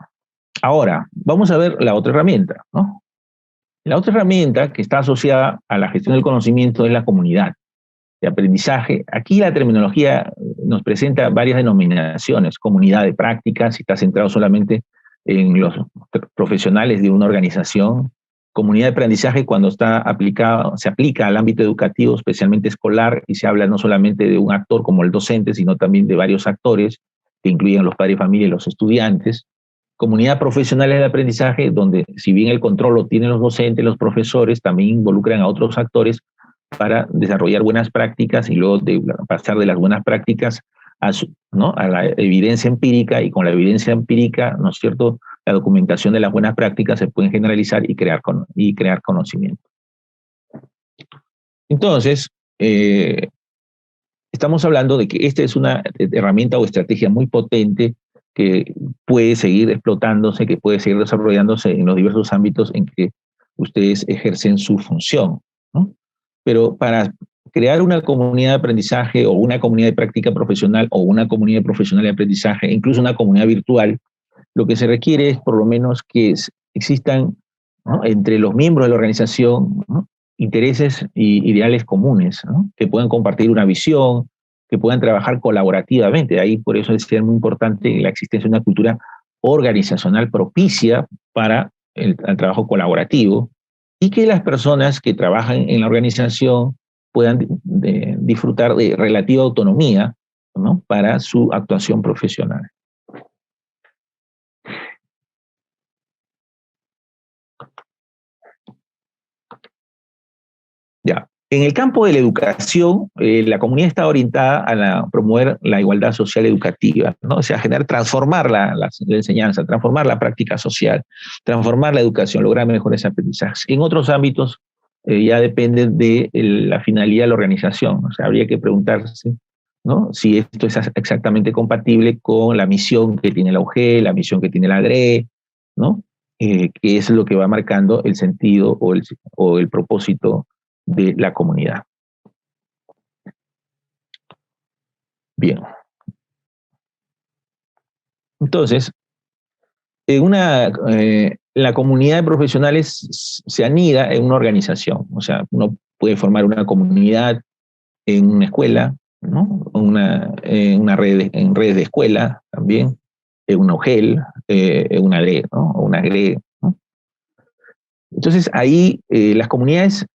ahora vamos a ver la otra herramienta, ¿no? La otra herramienta que está asociada a la gestión del conocimiento es la comunidad de aprendizaje. Aquí la terminología nos presenta varias denominaciones: comunidad de prácticas, si está centrado solamente en los profesionales de una organización; comunidad de aprendizaje cuando se aplica al ámbito educativo, especialmente escolar, y se habla no solamente de un actor como el docente, sino también de varios actores que incluyen los padres de familia y los estudiantes; comunidad profesional de aprendizaje, donde si bien el control lo tienen los docentes, los profesores también involucran a otros actores para desarrollar buenas prácticas y luego pasar de las buenas prácticas ¿no? a la evidencia empírica, y con la evidencia empírica, ¿no es cierto?, la documentación de las buenas prácticas se pueden generalizar y crear conocimiento. Entonces, estamos hablando de que esta es una herramienta o estrategia muy potente que puede seguir explotándose, que puede seguir desarrollándose en los diversos ámbitos en que ustedes ejercen su función, ¿no? Pero para crear una comunidad de aprendizaje o una comunidad de práctica profesional o una comunidad profesional de aprendizaje, incluso una comunidad virtual, lo que se requiere es por lo menos que existan, ¿no?, entre los miembros de la organización, ¿no?, intereses y ideales comunes, ¿no?, que puedan compartir una visión, que puedan trabajar colaborativamente. Ahí por eso es muy importante la existencia de una cultura organizacional propicia para el trabajo colaborativo, y que las personas que trabajan en la organización puedan disfrutar de relativa autonomía, ¿no?, para su actuación profesional. Ya. En el campo de la educación, la comunidad está orientada a promover la igualdad social educativa, ¿no? O sea, transformar la enseñanza, transformar la práctica social, transformar la educación, lograr mejores aprendizajes. En otros ámbitos ya depende de la finalidad de la organización. O sea, habría que preguntarse, ¿no?, si esto es exactamente compatible con la misión que tiene la UG, la misión que tiene la ADRE, ¿no?, que es lo que va marcando el sentido o el propósito de la comunidad. Bien. Entonces, la comunidad de profesionales se anida en una organización. O sea, uno puede formar una comunidad en una escuela, ¿no? Una red en redes de escuela también, en una OGEL, en una GRE, ¿no? O una GRE, ¿no? Entonces ahí las comunidades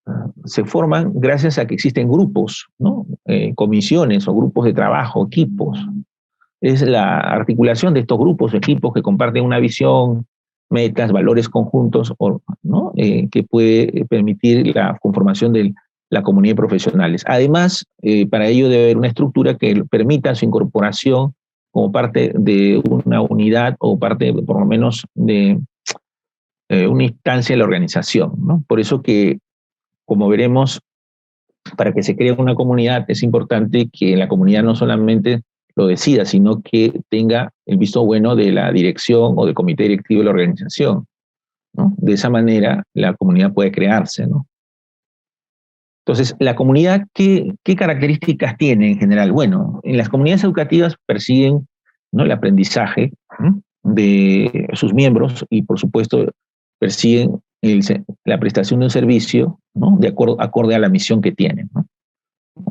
se forman gracias a que existen grupos, ¿no? Comisiones o grupos de trabajo, equipos. Es la articulación de estos grupos, equipos que comparten una visión, metas, valores conjuntos, ¿no? Que puede permitir la conformación de la comunidad de profesionales. Además, para ello debe haber una estructura que permita su incorporación como parte de una unidad o parte, por lo menos, de una instancia de la organización, ¿no? Por eso que, como veremos, para que se cree una comunidad es importante que la comunidad no solamente lo decida, sino que tenga el visto bueno de la dirección o del comité directivo de la organización, ¿no? De esa manera la comunidad puede crearse, ¿no? Entonces, la comunidad, ¿qué características tiene en general? Bueno, en las comunidades educativas persiguen, ¿no?, el aprendizaje, ¿no?, de sus miembros y, por supuesto, persiguen la prestación de un servicio, ¿no?, de acorde a la misión que tienen, ¿no?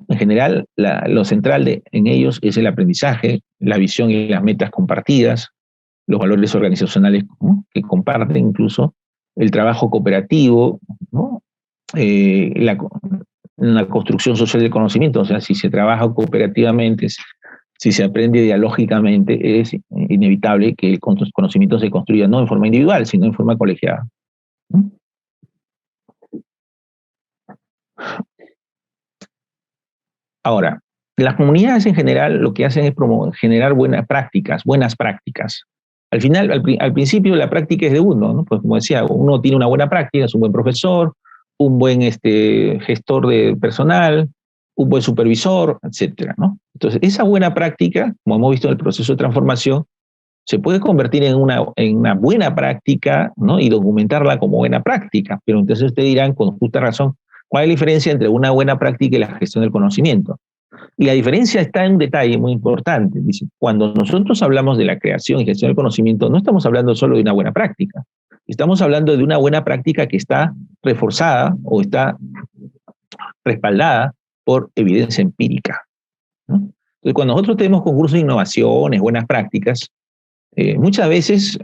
En general, lo central en ellos es el aprendizaje, la visión y las metas compartidas, los valores organizacionales, ¿no?, que comparten, incluso el trabajo cooperativo, ¿no?, la construcción social del conocimiento. O sea, si se trabaja cooperativamente, si se aprende dialógicamente, es inevitable que el conocimiento se construya no en forma individual, sino en forma colegiada. ¿Mm? Ahora, las comunidades en general lo que hacen es generar buenas prácticas. Al final, al principio la práctica es de uno, ¿no? Pues como decía, uno tiene una buena práctica, es un buen profesor, un buen gestor de personal, un buen supervisor, etcétera, ¿no? Entonces, esa buena práctica, como hemos visto en el proceso de transformación, se puede convertir en una buena práctica, ¿no?, y documentarla como buena práctica. Pero entonces ustedes dirán, con justa razón, ¿cuál es la diferencia entre una buena práctica y la gestión del conocimiento? Y la diferencia está en un detalle muy importante. Dice, cuando nosotros hablamos de la creación y gestión del conocimiento, no estamos hablando solo de una buena práctica. Estamos hablando de una buena práctica que está reforzada o está respaldada por evidencia empírica, ¿no? Entonces, cuando nosotros tenemos concursos de innovaciones, buenas prácticas, muchas veces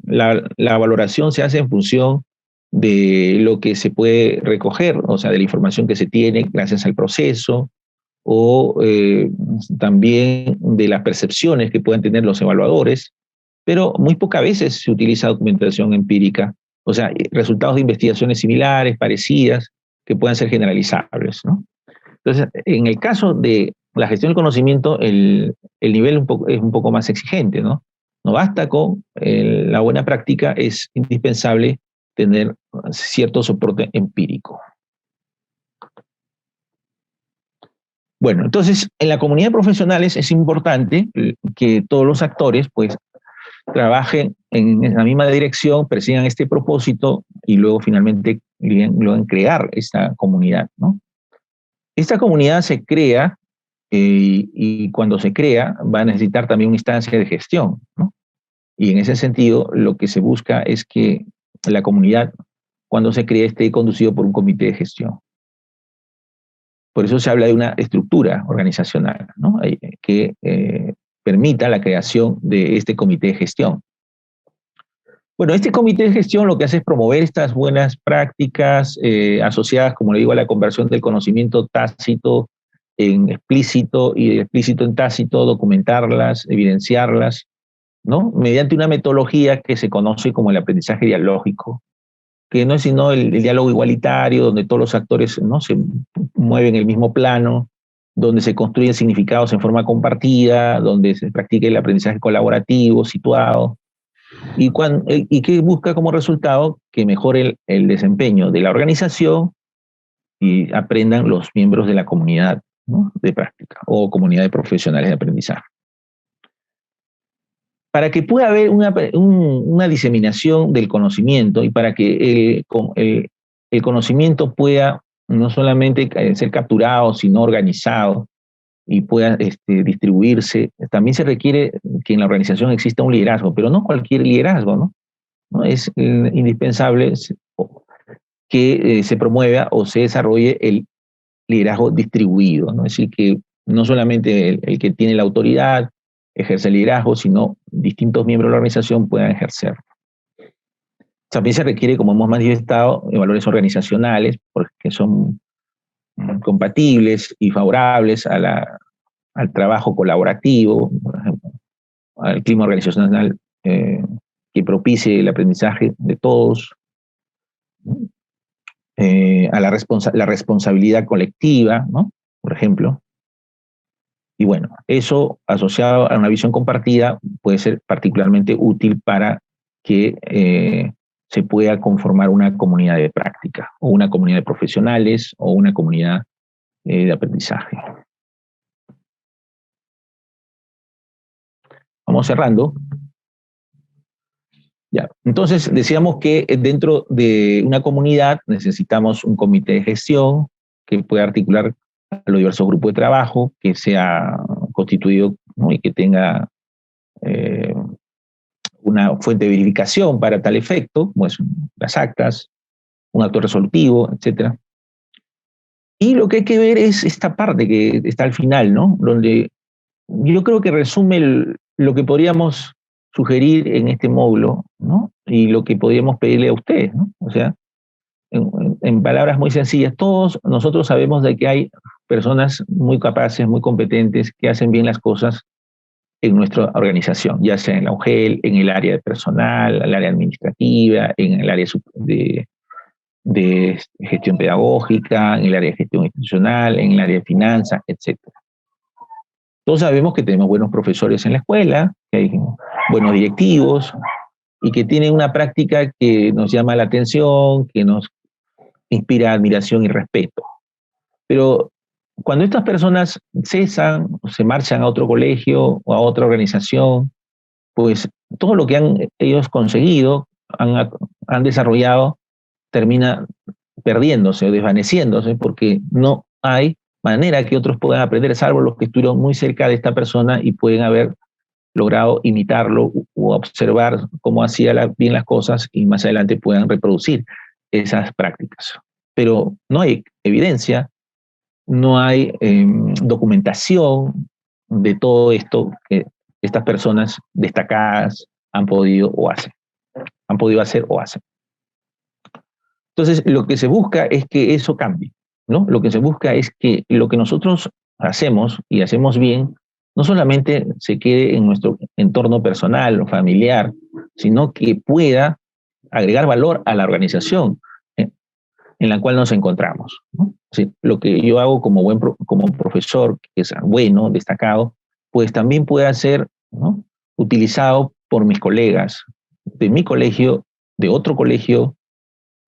la valoración se hace en función de lo que se puede recoger, o sea, de la información que se tiene gracias al proceso, o también de las percepciones que puedan tener los evaluadores, pero muy pocas veces se utiliza documentación empírica, o sea, resultados de investigaciones similares, parecidas, que puedan ser generalizables, ¿no? Entonces, en el caso de la gestión del conocimiento, el nivel es un poco más exigente, ¿no? No basta con la buena práctica, es indispensable tener cierto soporte empírico. Bueno, entonces, en la comunidad de profesionales es importante que todos los actores, pues, trabajen en la misma dirección, persigan este propósito y luego finalmente logren crear esta comunidad, ¿no? Esta comunidad se crea y cuando se crea va a necesitar también una instancia de gestión, ¿no? Y en ese sentido lo que se busca es que la comunidad, cuando se cree, esté conducido por un comité de gestión. Por eso se habla de una estructura organizacional, ¿no?, que permita la creación de este comité de gestión. Bueno, este comité de gestión lo que hace es promover estas buenas prácticas asociadas, como le digo, a la conversión del conocimiento tácito en explícito y de explícito en tácito, documentarlas, evidenciarlas, ¿no?, mediante una metodología que se conoce como el aprendizaje dialógico, que no es sino el diálogo igualitario, donde todos los actores, ¿no?, se mueven en el mismo plano, donde se construyen significados en forma compartida, donde se practica el aprendizaje colaborativo, situado, y que busca como resultado que mejore el desempeño de la organización y aprendan los miembros de la comunidad, ¿no?, de práctica o comunidad de profesionales de aprendizaje. Para que pueda haber una diseminación del conocimiento y para que el conocimiento pueda no solamente ser capturado, sino organizado y pueda distribuirse, también se requiere que en la organización exista un liderazgo, pero no cualquier liderazgo, ¿no? ¿No? Es indispensable que se promueva o se desarrolle el liderazgo distribuido, ¿no? Es decir, que no solamente el que tiene la autoridad ejerce el liderazgo, sino distintos miembros de la organización puedan ejercerlo. También se requiere, como hemos manifestado, valores organizacionales, porque son compatibles y favorables al trabajo colaborativo, por ejemplo, al clima organizacional que propicie el aprendizaje de todos, a la responsabilidad colectiva, ¿no? Por ejemplo. Y bueno, eso asociado a una visión compartida puede ser particularmente útil para que se pueda conformar una comunidad de práctica, o una comunidad de profesionales, o una comunidad de aprendizaje. Vamos cerrando. Ya. Entonces, decíamos que dentro de una comunidad necesitamos un comité de gestión que pueda articular a los diversos grupos de trabajo, que sea constituido, ¿no? Y que tenga una fuente de verificación para tal efecto, como es las actas, un acto resolutivo, etc. Y lo que hay que ver es esta parte que está al final, ¿no? Donde yo creo que resume lo que podríamos sugerir en este módulo, ¿no? Y lo que podríamos pedirle a ustedes, ¿no? O sea, en palabras muy sencillas, todos nosotros sabemos de que hay personas muy capaces, muy competentes, que hacen bien las cosas en nuestra organización, ya sea en la UGEL, en el área de personal, en el área administrativa, en el área de gestión pedagógica, en el área de gestión institucional, en el área de finanzas, etc. Todos sabemos que tenemos buenos profesores en la escuela, que hay buenos directivos y que tienen una práctica que nos llama la atención, que nos inspira admiración y respeto. Pero cuando estas personas cesan o se marchan a otro colegio o a otra organización, pues todo lo que ellos conseguido, han desarrollado, termina perdiéndose o desvaneciéndose porque no hay manera que otros puedan aprender, salvo los que estuvieron muy cerca de esta persona y pueden haber logrado imitarlo o observar cómo hacía bien las cosas y más adelante puedan reproducir esas prácticas. Pero no hay evidencia, no hay documentación de todo esto que estas personas destacadas han podido hacer o hacen. Entonces, lo que se busca es que eso cambie, ¿no? Lo que se busca es que lo que nosotros hacemos y hacemos bien, no solamente se quede en nuestro entorno personal o familiar, sino que pueda agregar valor a la organización en la cual nos encontramos, ¿no? Sí, lo que yo hago como profesor, que es bueno, destacado, pues también puede ser, ¿no?, utilizado por mis colegas de mi colegio, de otro colegio,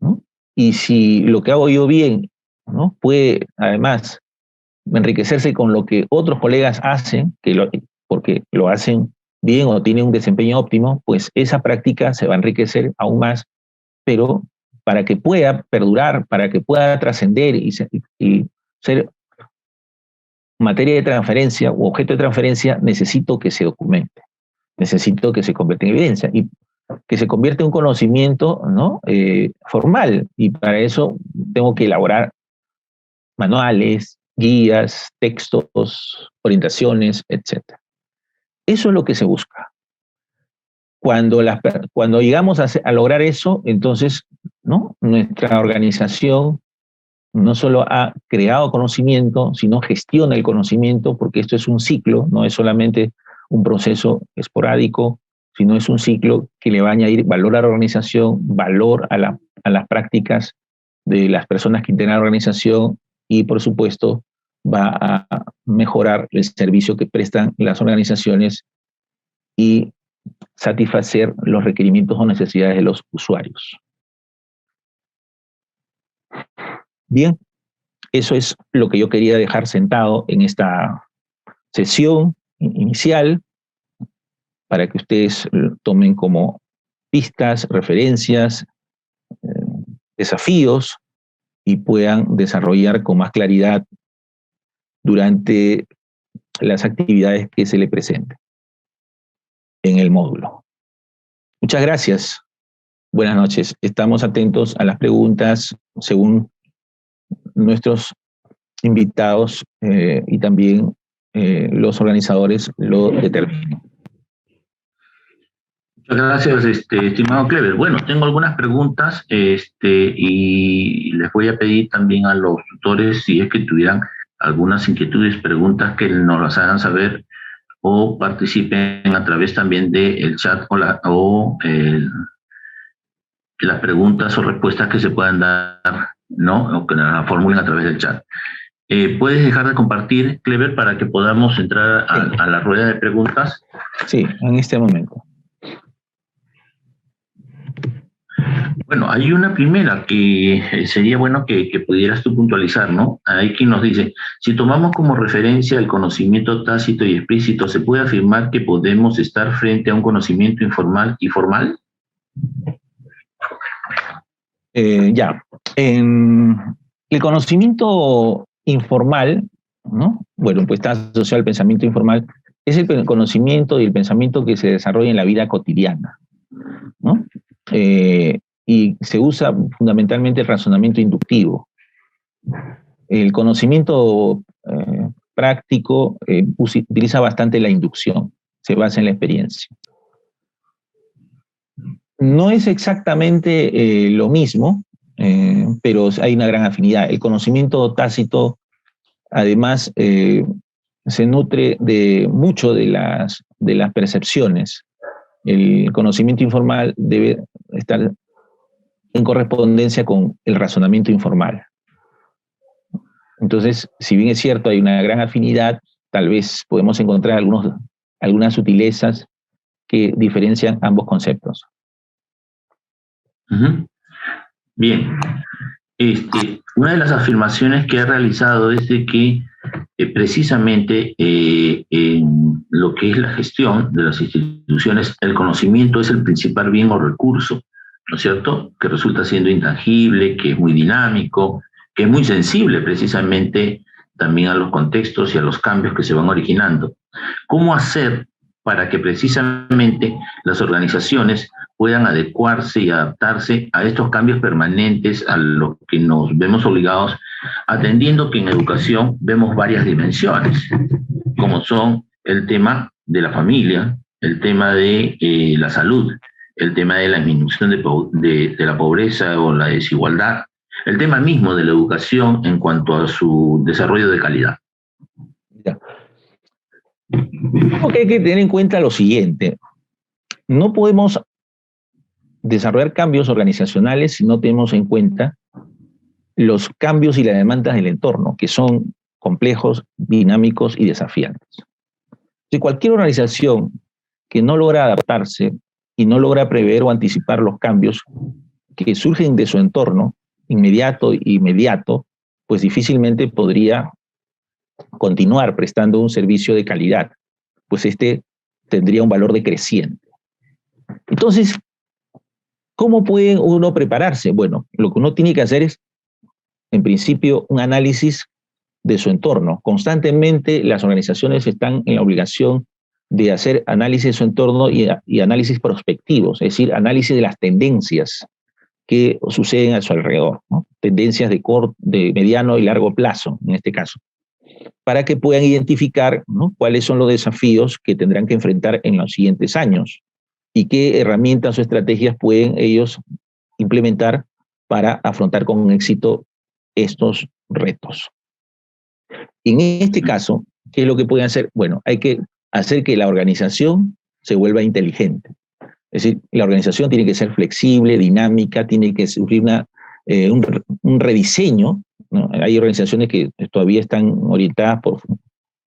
¿no? Y si lo que hago yo bien, ¿no?, puede además enriquecerse con lo que otros colegas hacen, porque lo hacen bien o tienen un desempeño óptimo, pues esa práctica se va a enriquecer aún más, pero para que pueda perdurar, para que pueda trascender y ser materia de transferencia o objeto de transferencia, necesito que se documente, necesito que se convierta en evidencia y que se convierta en un conocimiento, ¿no?, formal, y para eso tengo que elaborar manuales, guías, textos, orientaciones, etc. Eso es lo que se busca. Cuando llegamos a lograr eso, entonces, ¿no?, nuestra organización no solo ha creado conocimiento, sino gestiona el conocimiento, porque esto es un ciclo, no es solamente un proceso esporádico, sino es un ciclo que le va a añadir valor a la organización, valor a las prácticas de las personas que integran la organización y, por supuesto, va a mejorar el servicio que prestan las organizaciones y satisfacer los requerimientos o necesidades de los usuarios. Bien, eso es lo que yo quería dejar sentado en esta sesión inicial para que ustedes tomen como pistas, referencias, desafíos y puedan desarrollar con más claridad durante las actividades que se les presenten en el módulo. Muchas gracias. Buenas noches. Estamos atentos a las preguntas según nuestros invitados y también los organizadores lo determinan. Muchas gracias, estimado Clever. Bueno, tengo algunas preguntas y les voy a pedir también a los tutores si es que tuvieran algunas inquietudes, preguntas, que nos las hagan saber o participen a través también del chat o las preguntas o respuestas que se puedan dar, ¿no? O que las formulen a través del chat. ¿Puedes dejar de compartir, Clever, para que podamos entrar a la rueda de preguntas? Sí, en este momento. Bueno, hay una primera que sería bueno que pudieras tú puntualizar, ¿no? Hay quien nos dice, si tomamos como referencia el conocimiento tácito y explícito, ¿se puede afirmar que podemos estar frente a un conocimiento informal y formal? Ya. El conocimiento informal, ¿no? Bueno, pues está asociado al pensamiento informal, es el conocimiento y el pensamiento que se desarrolla en la vida cotidiana, ¿no? Y se usa fundamentalmente el razonamiento inductivo. El conocimiento práctico utiliza bastante la inducción, se basa en la experiencia. No es exactamente lo mismo, pero hay una gran afinidad. El conocimiento tácito, además, se nutre de mucho de las percepciones. El conocimiento informal debe estar en correspondencia con el razonamiento informal. Entonces, si bien es cierto, hay una gran afinidad, tal vez podemos encontrar algunas sutilezas que diferencian ambos conceptos. Bien. Una de las afirmaciones que ha realizado es de que precisamente en lo que es la gestión de las instituciones, el conocimiento es el principal bien o recurso, ¿no es cierto?, que resulta siendo intangible, que es muy dinámico, que es muy sensible precisamente también a los contextos y a los cambios que se van originando. ¿Cómo hacer para que precisamente las organizaciones puedan adecuarse y adaptarse a estos cambios permanentes a los que nos vemos obligados, atendiendo que en educación vemos varias dimensiones, como son el tema de la familia, el tema de la salud, el tema de la disminución de la pobreza o la desigualdad, el tema mismo de la educación en cuanto a su desarrollo de calidad? Ya. Creo que hay que tener en cuenta lo siguiente. No podemos desarrollar cambios organizacionales si no tenemos en cuenta los cambios y las demandas del entorno, que son complejos, dinámicos y desafiantes. Si cualquier organización que no logra adaptarse y no logra prever o anticipar los cambios que surgen de su entorno, inmediato, pues difícilmente podría continuar prestando un servicio de calidad, pues tendría un valor decreciente. Entonces, ¿cómo puede uno prepararse? Bueno, lo que uno tiene que hacer es, en principio, un análisis de su entorno. Constantemente las organizaciones están en la obligación de hacer análisis de su entorno y análisis prospectivos, es decir, análisis de las tendencias que suceden a su alrededor, ¿no? Tendencias de mediano y largo plazo, en este caso, para que puedan identificar, ¿no?, cuáles son los desafíos que tendrán que enfrentar en los siguientes años y qué herramientas o estrategias pueden ellos implementar para afrontar con éxito estos retos. En este caso, ¿qué es lo que pueden hacer? Bueno, hay que hacer que la organización se vuelva inteligente. Es decir, la organización tiene que ser flexible, dinámica, tiene que sufrir un rediseño, ¿no? Hay organizaciones que todavía están orientadas por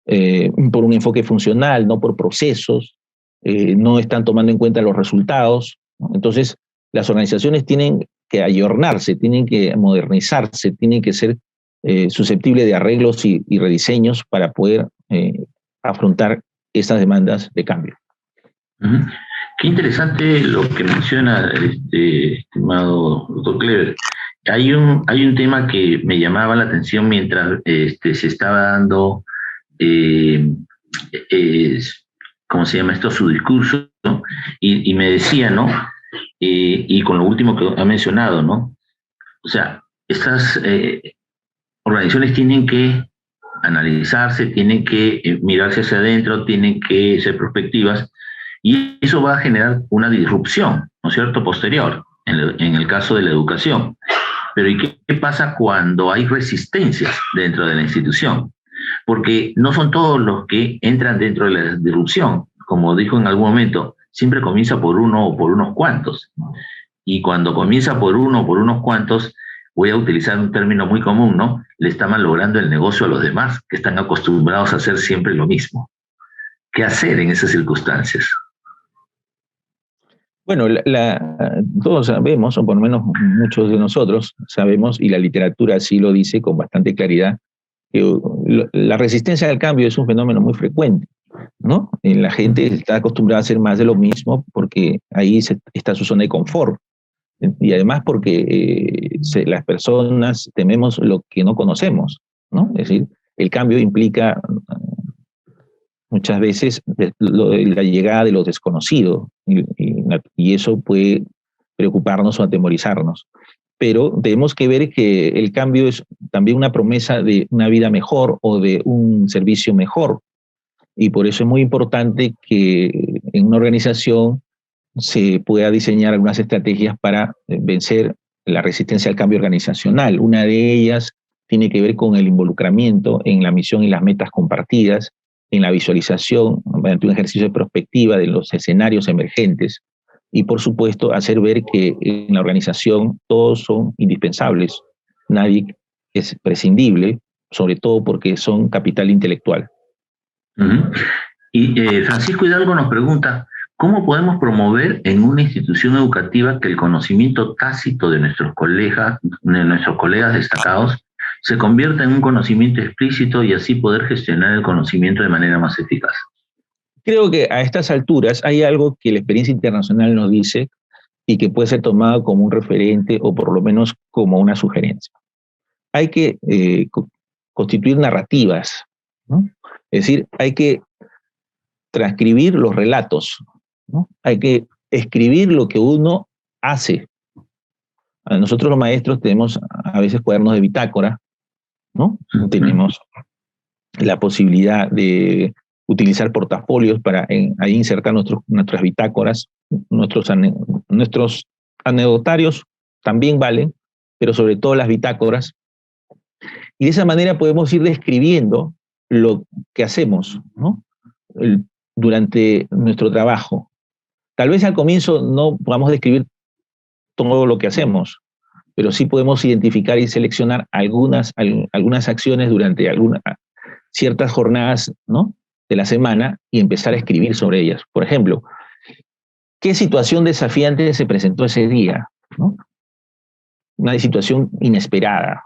un enfoque funcional, no por procesos, no están tomando en cuenta los resultados, ¿no? Entonces, las organizaciones tienen que ayornarse, tienen que modernizarse, tienen que ser susceptibles de arreglos y rediseños para poder afrontar estas demandas de cambio. Qué interesante lo que menciona estimado doctor Clever. Hay un tema que me llamaba la atención mientras se estaba dando, ¿cómo se llama esto?, su discurso, ¿no? Y me decía, ¿no? Y con lo último que ha mencionado, ¿no? O sea, estas organizaciones tienen que analizarse, tienen que mirarse hacia adentro, tienen que ser prospectivas, y eso va a generar una disrupción, ¿no es cierto?, posterior, en el caso de la educación. Pero ¿y qué pasa cuando hay resistencias dentro de la institución? Porque no son todos los que entran dentro de la disrupción. Como dijo en algún momento, siempre comienza por uno o por unos cuantos. Y cuando comienza por uno o por unos cuantos, voy a utilizar un término muy común, ¿no? Le está malogrando el negocio a los demás, que están acostumbrados a hacer siempre lo mismo. ¿Qué hacer en esas circunstancias? Bueno, todos sabemos, o por lo menos muchos de nosotros sabemos, y la literatura así lo dice con bastante claridad, que la resistencia al cambio es un fenómeno muy frecuente, ¿no? La gente está acostumbrada a hacer más de lo mismo porque ahí está su zona de confort. Y además porque las personas tememos lo que no conocemos, ¿no? Es decir, el cambio implica muchas veces la llegada de lo desconocido, y eso puede preocuparnos o atemorizarnos. Pero tenemos que ver que el cambio es también una promesa de una vida mejor o de un servicio mejor, y por eso es muy importante que en una organización se pueda diseñar algunas estrategias para vencer la resistencia al cambio organizacional. Una de ellas tiene que ver con el involucramiento en la misión y las metas compartidas, en la visualización mediante un ejercicio de perspectiva de los escenarios emergentes, y por supuesto hacer ver que en la organización todos son indispensables, nadie es prescindible, sobre todo porque son capital intelectual. Y Francisco Hidalgo nos pregunta, ¿cómo podemos promover en una institución educativa que el conocimiento tácito de nuestros colegas destacados se convierta en un conocimiento explícito y así poder gestionar el conocimiento de manera más eficaz? Creo que a estas alturas hay algo que la experiencia internacional nos dice y que puede ser tomado como un referente o por lo menos como una sugerencia. Hay que constituir narrativas, ¿no? Es decir, hay que transcribir los relatos, ¿no? Hay que escribir lo que uno hace. Nosotros los maestros tenemos a veces cuadernos de bitácora, ¿no? Tenemos la posibilidad de utilizar portafolios para ahí insertar nuestras bitácoras, nuestros anecdotarios también valen, pero sobre todo las bitácoras. Y de esa manera podemos ir describiendo lo que hacemos, ¿no? Durante nuestro trabajo. Tal vez al comienzo no podamos describir todo lo que hacemos, pero sí podemos identificar y seleccionar algunas acciones durante ciertas jornadas, ¿no?, de la semana y empezar a escribir sobre ellas. Por ejemplo, ¿qué situación desafiante se presentó ese día, ¿no? Una situación inesperada.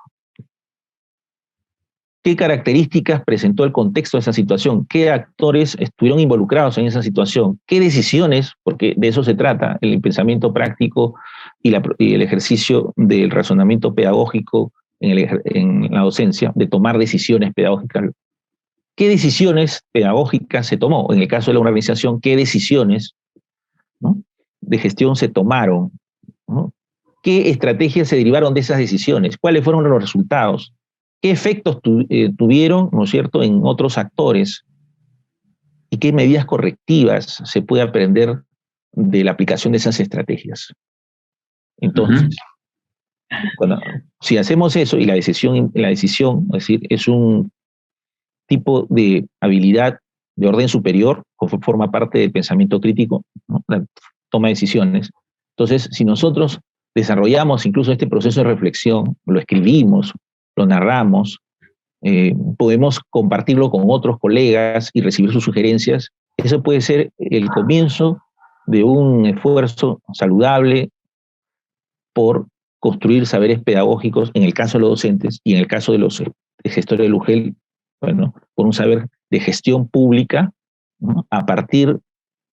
¿Qué características presentó el contexto de esa situación? ¿Qué actores estuvieron involucrados en esa situación? ¿Qué decisiones? Porque de eso se trata, el pensamiento práctico y el ejercicio del razonamiento pedagógico en la docencia, de tomar decisiones pedagógicas. ¿Qué decisiones pedagógicas se tomó? En el caso de la organización, ¿qué decisiones, ¿no?, de gestión se tomaron, ¿no? ¿Qué estrategias se derivaron de esas decisiones? ¿Cuáles fueron los resultados? ¿Qué efectos tuvieron, ¿no es cierto?, en otros actores? ¿Y qué medidas correctivas se puede aprender de la aplicación de esas estrategias? Entonces, si hacemos eso, y la decisión, es decir, es un tipo de habilidad de orden superior, forma parte del pensamiento crítico, ¿no?, la toma de decisiones. Entonces, si nosotros desarrollamos incluso este proceso de reflexión, lo escribimos, lo narramos, podemos compartirlo con otros colegas y recibir sus sugerencias, eso puede ser el comienzo de un esfuerzo saludable por construir saberes pedagógicos, en el caso de los docentes y en el caso de los gestores del UGEL, bueno, por un saber de gestión pública, ¿no?, a partir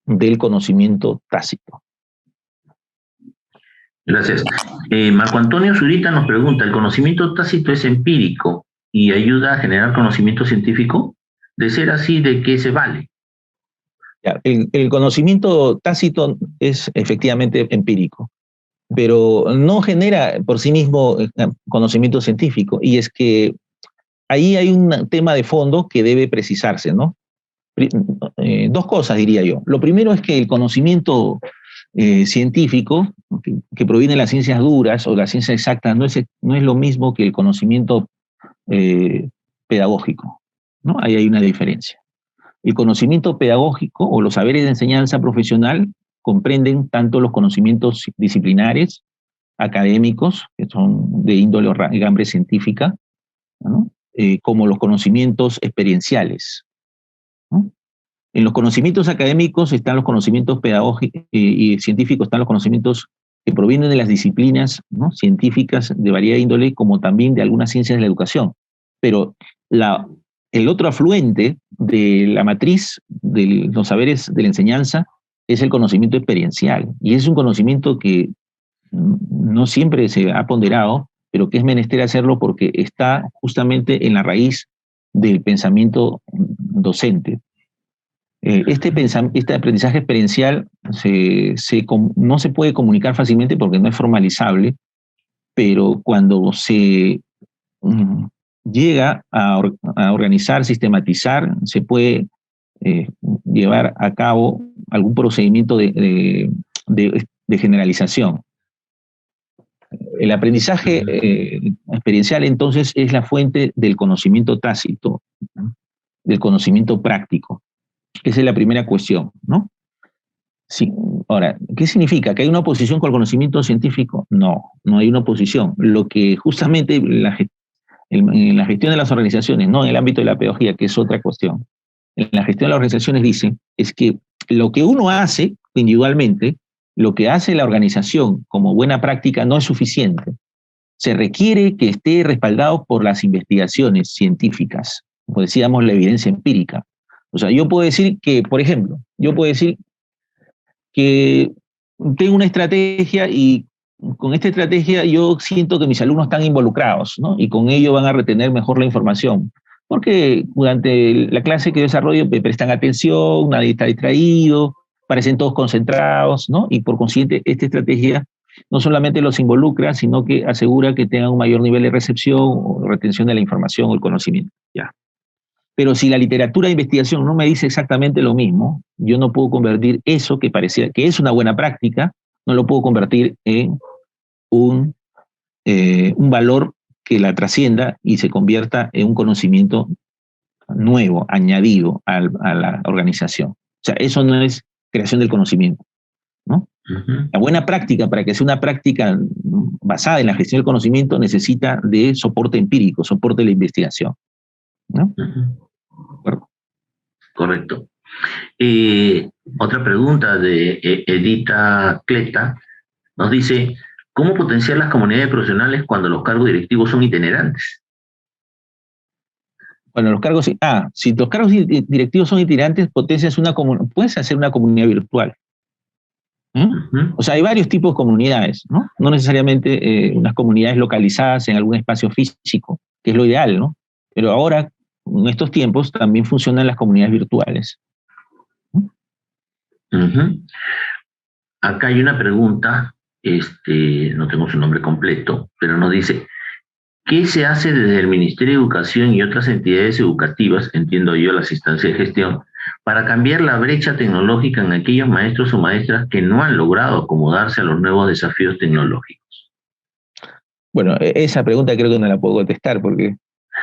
del conocimiento tácito. Gracias. Marco Antonio Zurita nos pregunta, ¿el conocimiento tácito es empírico y ayuda a generar conocimiento científico? De ser así, ¿de qué se vale? El conocimiento tácito es efectivamente empírico, pero no genera por sí mismo conocimiento científico, y es que ahí hay un tema de fondo que debe precisarse, ¿no? Dos cosas diría yo. Lo primero es que el conocimiento científico, que proviene de las ciencias duras o las ciencias exactas, no es lo mismo que el conocimiento pedagógico, ¿no? Ahí hay una diferencia. El conocimiento pedagógico o los saberes de enseñanza profesional comprenden tanto los conocimientos disciplinares, académicos, que son de índole gambre científica, ¿no? Como los conocimientos experienciales, ¿no? En los conocimientos académicos están los conocimientos pedagógicos y científicos, están los conocimientos que provienen de las disciplinas, ¿no?, científicas de variada índole, como también de algunas ciencias de la educación. Pero el otro afluente de la matriz de los saberes de la enseñanza es el conocimiento experiencial, y es un conocimiento que no siempre se ha ponderado, pero que es menester hacerlo porque está justamente en la raíz del pensamiento docente. Este aprendizaje experiencial no se puede comunicar fácilmente porque no es formalizable, pero cuando se llega a organizar, sistematizar, se puede llevar a cabo algún procedimiento de generalización. El aprendizaje experiencial, entonces, es la fuente del conocimiento tácito, ¿no?, del conocimiento práctico. Esa es la primera cuestión, ¿no? Sí. Ahora, ¿qué significa? ¿Que hay una oposición con el conocimiento científico? No, no hay una oposición. Lo que justamente en la gestión de las organizaciones, no en el ámbito de la pedagogía, que es otra cuestión, en la gestión de las organizaciones dice, es que lo que uno hace individualmente, lo que hace la organización como buena práctica no es suficiente. Se requiere que esté respaldado por las investigaciones científicas, como decíamos, la evidencia empírica. O sea, yo puedo decir que, por ejemplo, que tengo una estrategia y con esta estrategia yo siento que mis alumnos están involucrados, ¿no? Y con ello van a retener mejor la información. Porque durante la clase que yo desarrollo me prestan atención, nadie está distraído, parecen todos concentrados, ¿no? Y por consiguiente, esta estrategia no solamente los involucra, sino que asegura que tengan un mayor nivel de recepción o retención de la información o el conocimiento. Ya. Pero si la literatura de investigación no me dice exactamente lo mismo, yo no puedo convertir eso que parecía que es una buena práctica, no lo puedo convertir en un valor que la trascienda y se convierta en un conocimiento nuevo, añadido a la organización. O sea, eso no es creación del conocimiento, ¿no? La buena práctica, para que sea una práctica basada en la gestión del conocimiento, necesita de soporte empírico, soporte de la investigación, ¿no? Correcto. Otra pregunta de Edita Cleta nos dice, ¿cómo potenciar las comunidades profesionales cuando los cargos directivos son itinerantes? Bueno, si los cargos directivos son itinerantes, puedes hacer una comunidad virtual. O sea, hay varios tipos de comunidades, ¿no? No necesariamente unas comunidades localizadas en algún espacio físico, que es lo ideal, ¿no? Pero ahora, en estos tiempos, también funcionan las comunidades virtuales. Acá hay una pregunta, no tengo su nombre completo, pero nos dice, ¿qué se hace desde el Ministerio de Educación y otras entidades educativas, entiendo yo las instancias de gestión, para cambiar la brecha tecnológica en aquellos maestros o maestras que no han logrado acomodarse a los nuevos desafíos tecnológicos? Bueno, esa pregunta creo que no la puedo contestar porque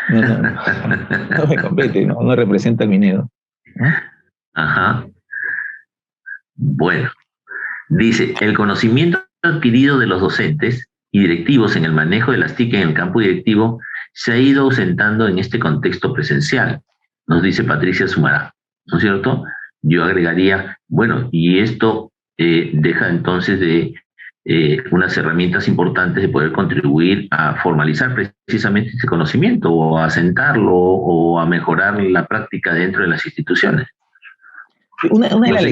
no me compete, no representa el Minedo, ¿no? Ajá. Bueno, dice, el conocimiento adquirido de los docentes y directivos en el manejo de las TIC en el campo directivo se ha ido ausentando en este contexto presencial, nos dice Patricia Sumará, ¿no es cierto? Yo agregaría, bueno, y esto deja entonces de unas herramientas importantes de poder contribuir a formalizar precisamente este conocimiento o a asentarlo o a mejorar la práctica dentro de las instituciones. Una de las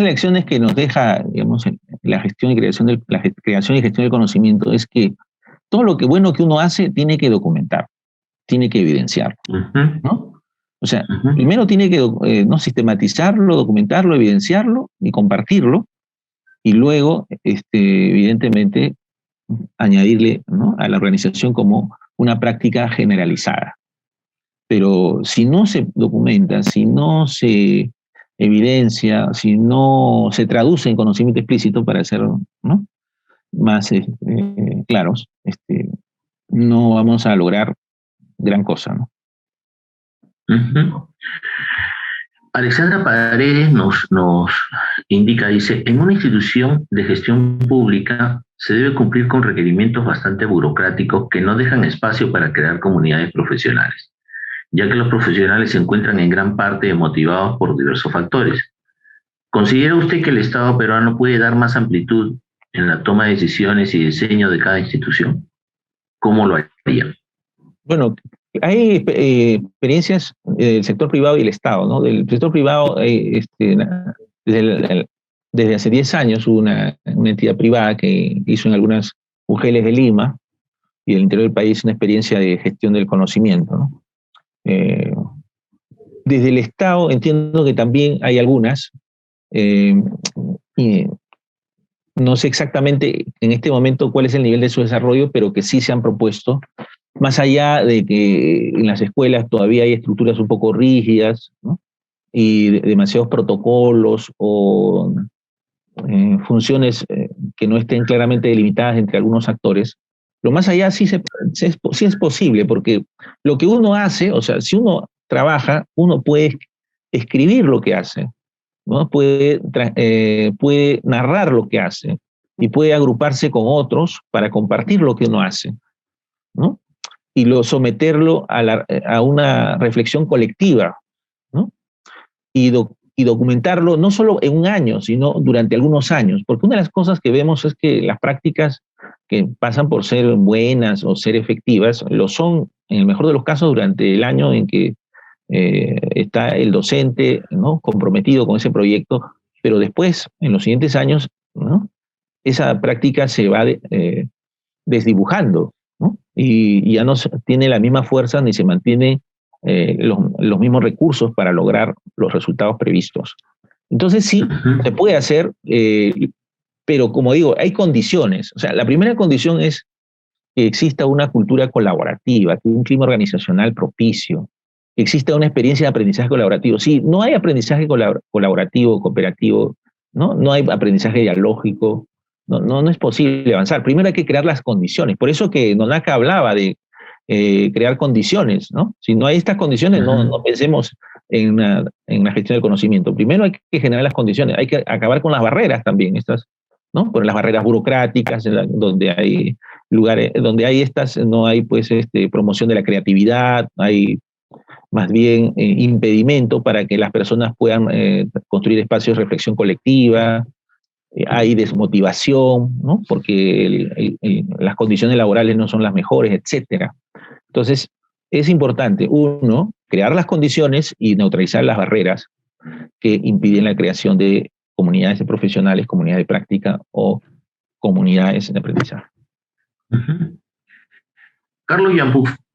lecciones que nos deja, digamos, la gestión y creación y gestión del conocimiento es que todo lo que bueno que uno hace tiene que documentar, tiene que evidenciarlo, ¿no? O sea, primero tiene que sistematizarlo, documentarlo, evidenciarlo y compartirlo, y luego, evidentemente, añadirle, ¿no?, a la organización como una práctica generalizada. Pero si no se documenta, si no se evidencia, si no se traduce en conocimiento explícito para ser, ¿no?, más claros, no vamos a lograr gran cosa, ¿no? Uh-huh. Alexandra Paredes nos indica, dice, en una institución de gestión pública se debe cumplir con requerimientos bastante burocráticos que no dejan espacio para crear comunidades profesionales, ya que los profesionales se encuentran en gran parte motivados por diversos factores. ¿Considera usted que el Estado peruano puede dar más amplitud en la toma de decisiones y diseño de cada institución? ¿Cómo lo haría? Bueno, hay experiencias del sector privado y el Estado, ¿no? Del sector privado, desde hace 10 años hubo una entidad privada que hizo en algunas UGELs de Lima y del interior del país una experiencia de gestión del conocimiento, ¿no? Desde el Estado entiendo que también hay algunas, y no sé exactamente en este momento cuál es el nivel de su desarrollo, pero que sí se han propuesto, más allá de que en las escuelas todavía hay estructuras un poco rígidas, ¿no?, y demasiados protocolos o funciones que no estén claramente delimitadas entre algunos actores. Lo más allá sí es posible, porque lo que uno hace, o sea, si uno trabaja, uno puede escribir lo que hace, ¿no? Puede narrar lo que hace y puede agruparse con otros para compartir lo que uno hace, ¿no? Y someterlo a una reflexión colectiva, ¿no? Y documentarlo no solo en un año, sino durante algunos años, porque una de las cosas que vemos es que las prácticas que pasan por ser buenas o ser efectivas, lo son, en el mejor de los casos, durante el año en que está el docente, ¿no?, comprometido con ese proyecto, pero después, en los siguientes años, ¿no?, esa práctica se va desdibujando, ¿no? Y ya no tiene la misma fuerza ni se mantiene los mismos recursos para lograr los resultados previstos. Entonces sí, se puede hacer, pero como digo, hay condiciones. O sea, la primera condición es que exista una cultura colaborativa, un clima organizacional propicio, que exista una experiencia de aprendizaje colaborativo. Si no hay aprendizaje colaborativo, cooperativo, no hay aprendizaje dialógico, no es posible avanzar. Primero hay que crear las condiciones. Por eso que Nonaka hablaba de crear condiciones, ¿no? Si no hay estas condiciones, no pensemos en la gestión del conocimiento. Primero hay que generar las condiciones, hay que acabar con las barreras también, estas, ¿no? Por las barreras burocráticas, donde hay lugares, donde hay estas, no hay pues promoción de la creatividad, hay más bien impedimento para que las personas puedan construir espacios de reflexión colectiva, hay desmotivación, ¿no?, porque las condiciones laborales no son las mejores, etcétera. Entonces, es importante, uno, crear las condiciones y neutralizar las barreras que impiden la creación de comunidades de profesionales, comunidades de práctica o comunidades de aprendizaje. Uh-huh. Carlos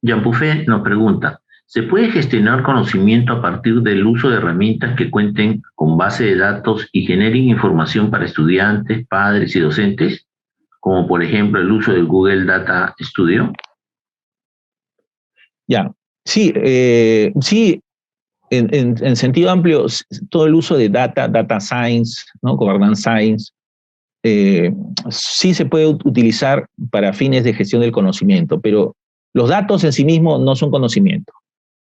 Yampufé nos pregunta, ¿se puede gestionar conocimiento a partir del uso de herramientas que cuenten con base de datos y generen información para estudiantes, padres y docentes? Como por ejemplo el uso del Google Data Studio. Ya, sí, sí, en sentido amplio, todo el uso de data science, ¿no?, governance science, sí se puede utilizar para fines de gestión del conocimiento, pero los datos en sí mismos no son conocimiento,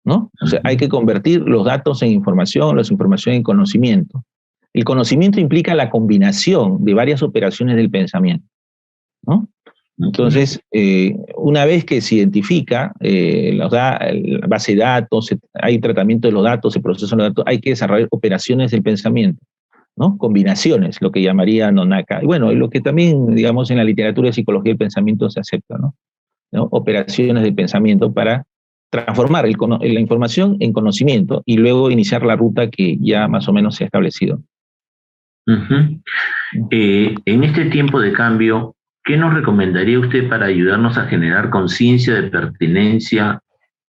¿no? O sea, hay que convertir los datos en información, las informaciones en conocimiento. El conocimiento implica la combinación de varias operaciones del pensamiento, ¿no? Entonces, una vez que se identifica la base de datos, hay tratamiento de los datos, se procesan los datos, hay que desarrollar operaciones del pensamiento, ¿no? Combinaciones, lo que llamaría Nonaka. Y bueno, lo que también, digamos, en la literatura de psicología del pensamiento se acepta, ¿no? Operaciones del pensamiento para transformar la información en conocimiento y luego iniciar la ruta que ya más o menos se ha establecido. Uh-huh. En este tiempo de cambio, ¿qué nos recomendaría usted para ayudarnos a generar conciencia de pertenencia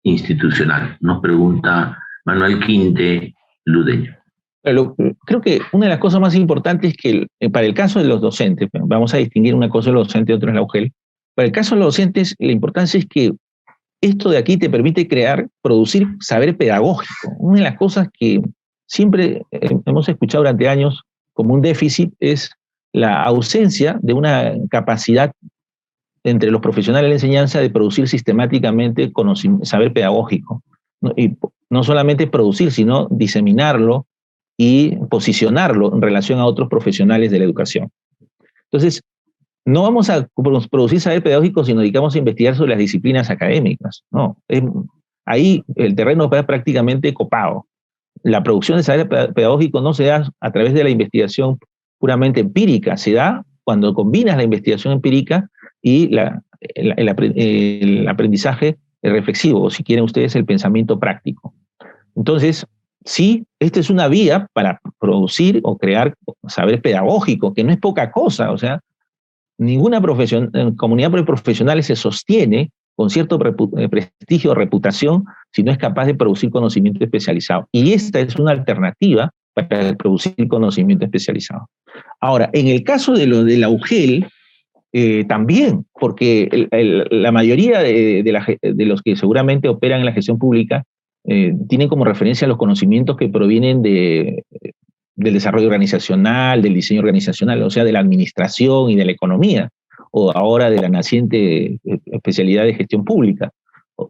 institucional? Nos pregunta Manuel Quinte Ludeño. Creo que una de las cosas más importantes es que para el caso de los docentes, vamos a distinguir una cosa de los docentes y otra es la UGEL, para el caso de los docentes la importancia es que esto de aquí te permite producir saber pedagógico. Una de las cosas que siempre hemos escuchado durante años como un déficit es la ausencia de una capacidad entre los profesionales de la enseñanza de producir sistemáticamente saber pedagógico, ¿no? Y no solamente producir, sino diseminarlo y posicionarlo en relación a otros profesionales de la educación. Entonces, no vamos a producir saber pedagógico si nos dedicamos a investigar sobre las disciplinas académicas, no. Ahí el terreno está prácticamente copado. La producción de saber pedagógico no se da a través de la investigación puramente empírica, se da cuando combinas la investigación empírica y el aprendizaje reflexivo, o si quieren ustedes, el pensamiento práctico. Entonces, sí, esta es una vía para producir o crear saber pedagógico, que no es poca cosa, o sea, ninguna comunidad de profesionales se sostiene con cierto prestigio o reputación si no es capaz de producir conocimiento especializado. Y esta es una alternativa para producir conocimiento especializado. Ahora, en el caso de lo de la UGEL, también, porque la mayoría de los que seguramente operan en la gestión pública tienen como referencia los conocimientos que provienen del desarrollo organizacional, del diseño organizacional, o sea, de la administración y de la economía, o ahora de la naciente especialidad de gestión pública,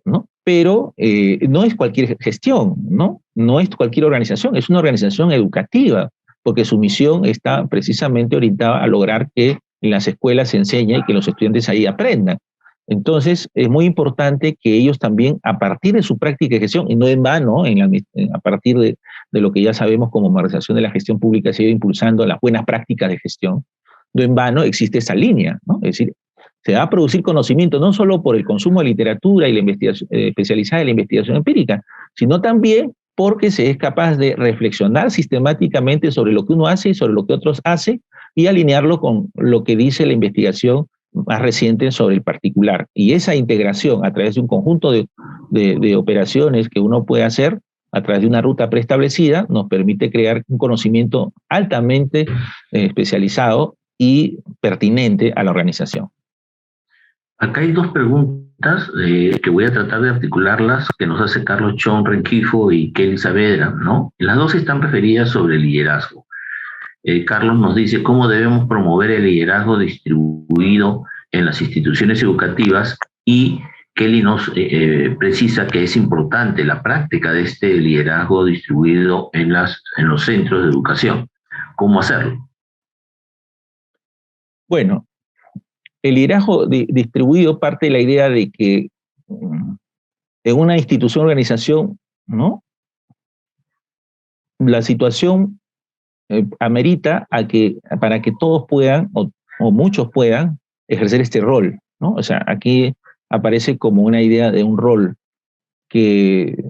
¿no? Pero no es cualquier gestión, ¿no? No es cualquier organización, es una organización educativa, porque su misión está precisamente orientada a lograr que en las escuelas se enseñe y que los estudiantes ahí aprendan. Entonces, es muy importante que ellos también, a partir de su práctica de gestión, y no en vano, a partir de lo que ya sabemos como modernización de la gestión pública, se ha ido impulsando las buenas prácticas de gestión, no en vano existe esa línea, ¿no? Es decir, se va a producir conocimiento no solo por el consumo de literatura y la investigación especializada en la investigación empírica, sino también porque se es capaz de reflexionar sistemáticamente sobre lo que uno hace y sobre lo que otros hacen y alinearlo con lo que dice la investigación más reciente sobre el particular. Y esa integración a través de un conjunto de operaciones que uno puede hacer a través de una ruta preestablecida nos permite crear un conocimiento altamente especializado y pertinente a la organización. Acá hay dos preguntas que voy a tratar de articularlas, que nos hace Carlos Chon Renquifo y Kelly Saavedra, ¿no? Las dos están referidas sobre el liderazgo. Carlos nos dice cómo debemos promover el liderazgo distribuido en las instituciones educativas, y Kelly nos precisa que es importante la práctica de este liderazgo distribuido en los centros de educación. ¿Cómo hacerlo? Bueno, el liderazgo distribuido parte de la idea de que en una institución o organización, ¿no?, la situación amerita para que todos puedan, o muchos puedan, ejercer este rol, ¿no? O sea, aquí aparece como una idea de un rol que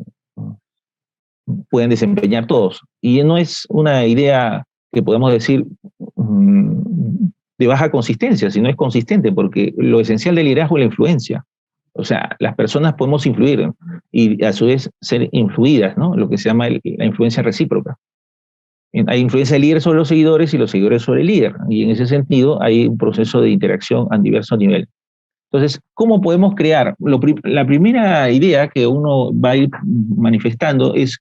pueden desempeñar todos. Y no es una idea que podemos decir de baja consistencia, sino es consistente, porque lo esencial del liderazgo es la influencia. O sea, las personas podemos influir y a su vez ser influidas, ¿no? Lo que se llama la influencia recíproca. Hay influencia del líder sobre los seguidores y los seguidores sobre el líder, y en ese sentido hay un proceso de interacción a diversos niveles. Entonces, ¿cómo podemos crear? La primera idea que uno va a ir manifestando es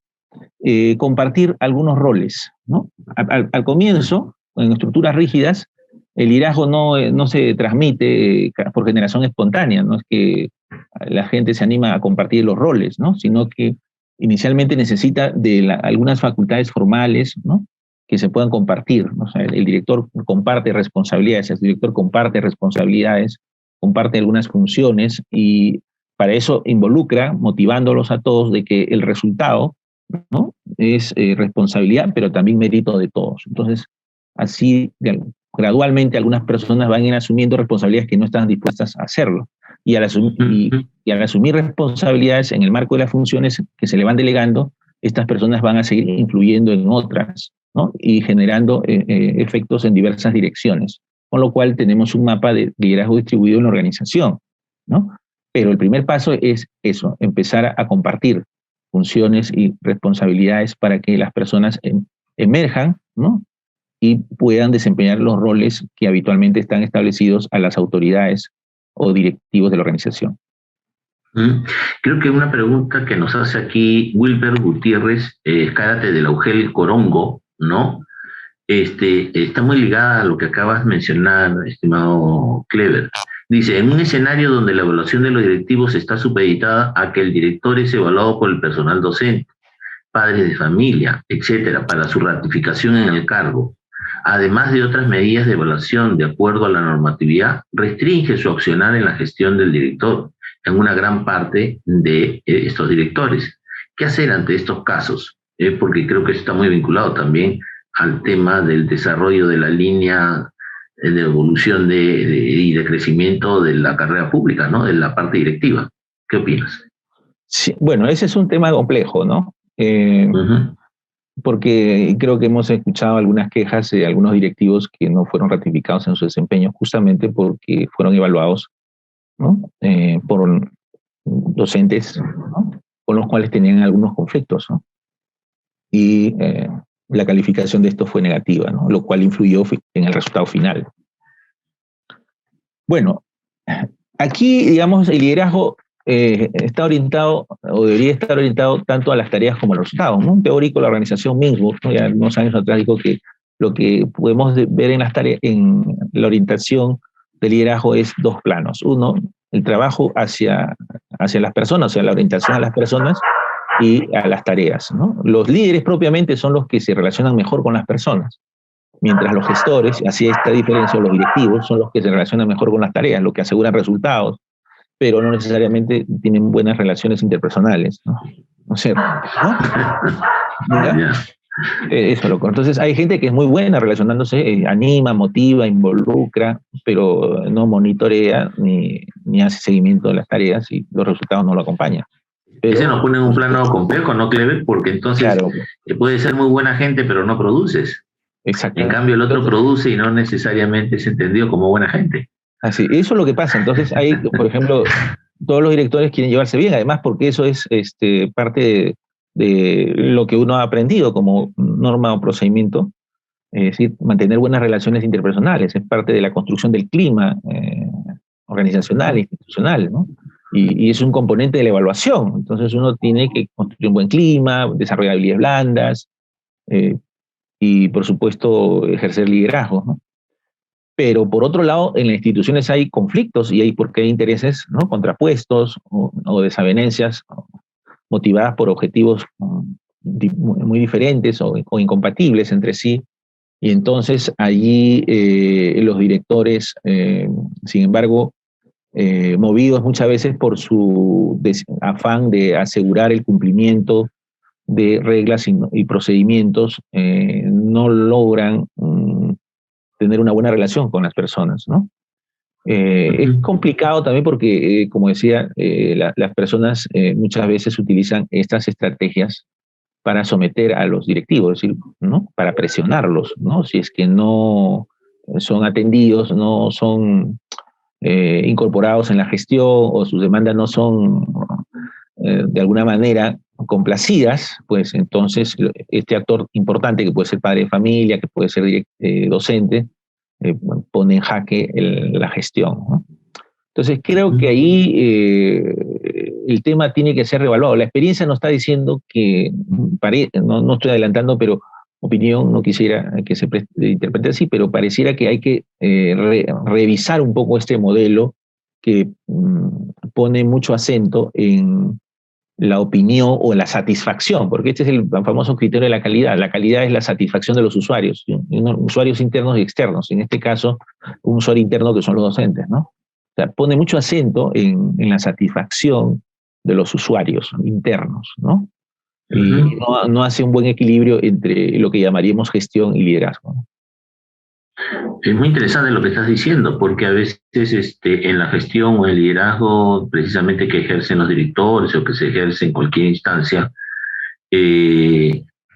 compartir algunos roles, ¿no? Al comienzo, en estructuras rígidas, el liderazgo no se transmite por generación espontánea, no es que la gente se anima a compartir los roles, ¿no? Sino que inicialmente necesita de algunas facultades formales, ¿no?, que se puedan compartir, ¿no? O sea, el director comparte responsabilidades, el director comparte responsabilidades, comparte algunas funciones, y para eso involucra, motivándolos a todos de que el resultado, ¿no?, es responsabilidad, pero también mérito de todos. Entonces, así gradualmente algunas personas van a ir asumiendo responsabilidades que no están dispuestas a hacerlo. Y al asumir responsabilidades en el marco de las funciones que se le van delegando, estas personas van a seguir influyendo en otras, ¿no?, y generando efectos en diversas direcciones. Con lo cual tenemos un mapa de liderazgo distribuido en la organización, ¿no? Pero el primer paso es eso, empezar a compartir funciones y responsabilidades para que las personas emerjan, ¿no?, y puedan desempeñar los roles que habitualmente están establecidos a las autoridades o directivos de la organización. Creo que una pregunta que nos hace aquí Wilber Gutiérrez, Escárate del Augel Corongo, ¿no? Está muy ligada a lo que acabas de mencionar, estimado Clever. Dice, en un escenario donde la evaluación de los directivos está supeditada a que el director es evaluado por el personal docente, padres de familia, etcétera, para su ratificación en el cargo, además de otras medidas de evaluación de acuerdo a la normatividad, restringe su accionar en la gestión del director en una gran parte de estos directores. ¿Qué hacer ante estos casos? Porque creo que está muy vinculado también al tema del desarrollo de la línea de evolución y de crecimiento de la carrera pública, ¿no? De la parte directiva. ¿Qué opinas? Sí, bueno, ese es un tema complejo, ¿no? Porque creo que hemos escuchado algunas quejas de algunos directivos que no fueron ratificados en su desempeño justamente porque fueron evaluados, ¿no? Por docentes, ¿no? Con los cuales tenían algunos conflictos, ¿no? Y la calificación de esto fue negativa, ¿no? Lo cual influyó en el resultado final. Bueno, aquí, digamos, el liderazgo está orientado, o debería estar orientado tanto a las tareas como a los resultados, ¿no? Un teórico de la organización Minwood, ¿no? Ya unos años atrás dijo que lo que podemos ver en las tareas, en la orientación del liderazgo es dos planos. Uno, el trabajo hacia las personas, o sea, la orientación a las personas y a las tareas, ¿no? Los líderes propiamente son los que se relacionan mejor con las personas, mientras los gestores, así esta diferencia, los directivos, son los que se relacionan mejor con las tareas, los que aseguran resultados, pero no necesariamente tienen buenas relaciones interpersonales, ¿no? No sé, ¿no? Eso, loco. Entonces hay gente que es muy buena relacionándose, anima, motiva, involucra, pero no monitorea ni hace seguimiento de las tareas y los resultados no lo acompañan. Pero, ese nos pone en un plano complejo, ¿no, Clever? Porque entonces claro, puede ser muy buena gente, pero no produces. Exacto. En cambio, el otro produce y no necesariamente es entendido como buena gente. Así, eso es lo que pasa. Entonces, hay, por ejemplo, todos los directores quieren llevarse bien, además porque eso es parte de lo que uno ha aprendido como norma o procedimiento, es decir, mantener buenas relaciones interpersonales, es parte de la construcción del clima organizacional, institucional, ¿no? Y es un componente de la evaluación. Entonces uno tiene que construir un buen clima, desarrollar habilidades blandas y, por supuesto, ejercer liderazgo, ¿no? Pero, por otro lado, en las instituciones hay conflictos y porque hay intereses, ¿no? Contrapuestos o desavenencias motivadas por objetivos muy diferentes o incompatibles entre sí. Y entonces allí los directores, sin embargo, movidos muchas veces por su afán de asegurar el cumplimiento de reglas y procedimientos, no logran tener una buena relación con las personas, ¿no? Es complicado también porque, como decía, las personas muchas veces utilizan estas estrategias para someter a los directivos, es decir, ¿no? Para presionarlos, ¿no? Si es que no son atendidos, no son incorporados en la gestión o sus demandas no son de alguna manera complacidas, pues entonces este actor importante que puede ser padre de familia, que puede ser docente, pone en jaque la gestión, ¿no? Entonces creo que ahí el tema tiene que ser reevaluado. La experiencia nos está diciendo que, no estoy adelantando, pero opinión, no quisiera que se interprete así, pero pareciera que hay que revisar un poco este modelo que pone mucho acento en la opinión o la satisfacción, porque este es el famoso criterio de la calidad. La calidad es la satisfacción de los usuarios, usuarios internos y externos. En este caso, un usuario interno que son los docentes, ¿no? O sea, pone mucho acento en la satisfacción de los usuarios internos, ¿no? Y no hace un buen equilibrio entre lo que llamaríamos gestión y liderazgo, ¿no? Es muy interesante lo que estás diciendo, porque a veces en la gestión o el liderazgo, precisamente que ejercen los directores o que se ejerce en cualquier instancia,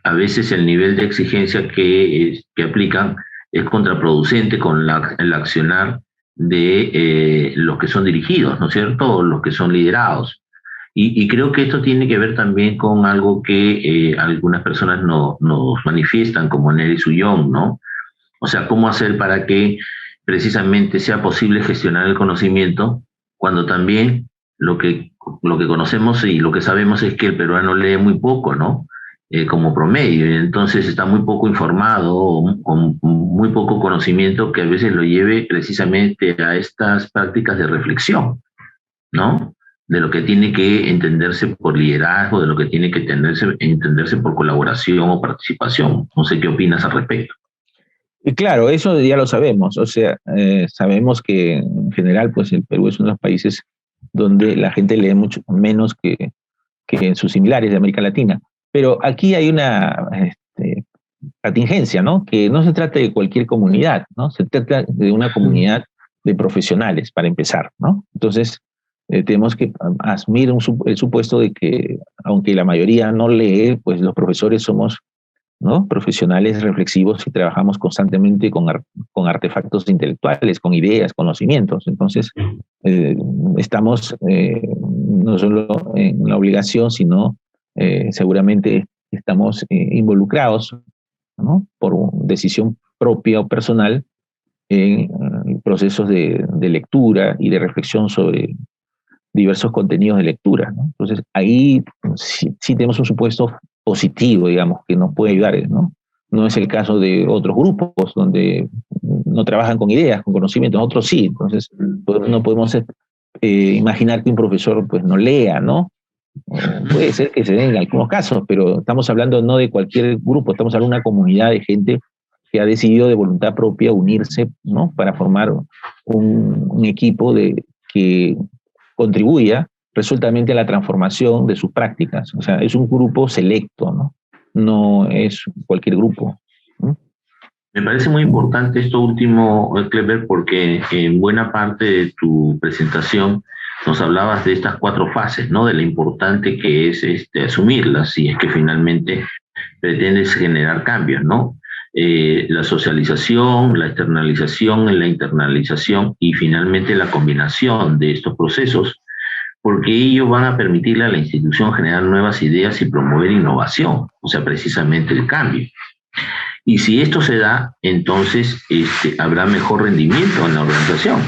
a veces el nivel de exigencia que aplican es contraproducente con el accionar de los que son dirigidos, ¿no es cierto? O los que son liderados. Y creo que esto tiene que ver también con algo que algunas personas nos manifiestan, como Nelly Suyón, ¿no? O sea, cómo hacer para que precisamente sea posible gestionar el conocimiento cuando también lo que conocemos y lo que sabemos es que el peruano lee muy poco, ¿no? Como promedio, y entonces está muy poco informado, con muy poco conocimiento que a veces lo lleve precisamente a estas prácticas de reflexión, ¿no? De lo que tiene que entenderse por liderazgo, de lo que tiene que entenderse por colaboración o participación. No sé qué opinas al respecto. Y claro, eso ya lo sabemos, o sea, sabemos que en general pues el Perú es uno de los países donde la gente lee mucho menos que en sus similares de América Latina. Pero aquí hay una contingencia, ¿no? Que no se trata de cualquier comunidad, ¿no? Se trata de una comunidad de profesionales, para empezar, ¿no? Entonces, tenemos que asumir el supuesto de que, aunque la mayoría no lee, pues los profesores somos, ¿no?, profesionales reflexivos y trabajamos constantemente con artefactos intelectuales, con ideas, conocimientos. Entonces, estamos no solo en la obligación, sino seguramente estamos involucrados, ¿no?, por decisión propia o personal en procesos de lectura y de reflexión sobre diversos contenidos de lectura, ¿no? Entonces, ahí sí tenemos un supuesto positivo, digamos, que nos puede ayudar, ¿no? No es el caso de otros grupos donde no trabajan con ideas, con conocimientos, otros sí. Entonces, no podemos imaginar que un profesor pues no lea, ¿no? Puede ser que se den en algunos casos, pero estamos hablando no de cualquier grupo, estamos hablando de una comunidad de gente que ha decidido de voluntad propia unirse, ¿no?, para formar un equipo que contribuya resueltamente a la transformación de sus prácticas. O sea, es un grupo selecto, ¿no? No es cualquier grupo, ¿no? Me parece muy importante esto último, Clever, porque en buena parte de tu presentación nos hablabas de estas 4 fases, ¿no? De lo importante que es asumirlas, si es que finalmente pretendes generar cambios, ¿no? La socialización, la externalización, la internalización y finalmente la combinación de estos procesos, porque ellos van a permitirle a la institución generar nuevas ideas y promover innovación, o sea, precisamente el cambio. Y si esto se da, entonces habrá mejor rendimiento en la organización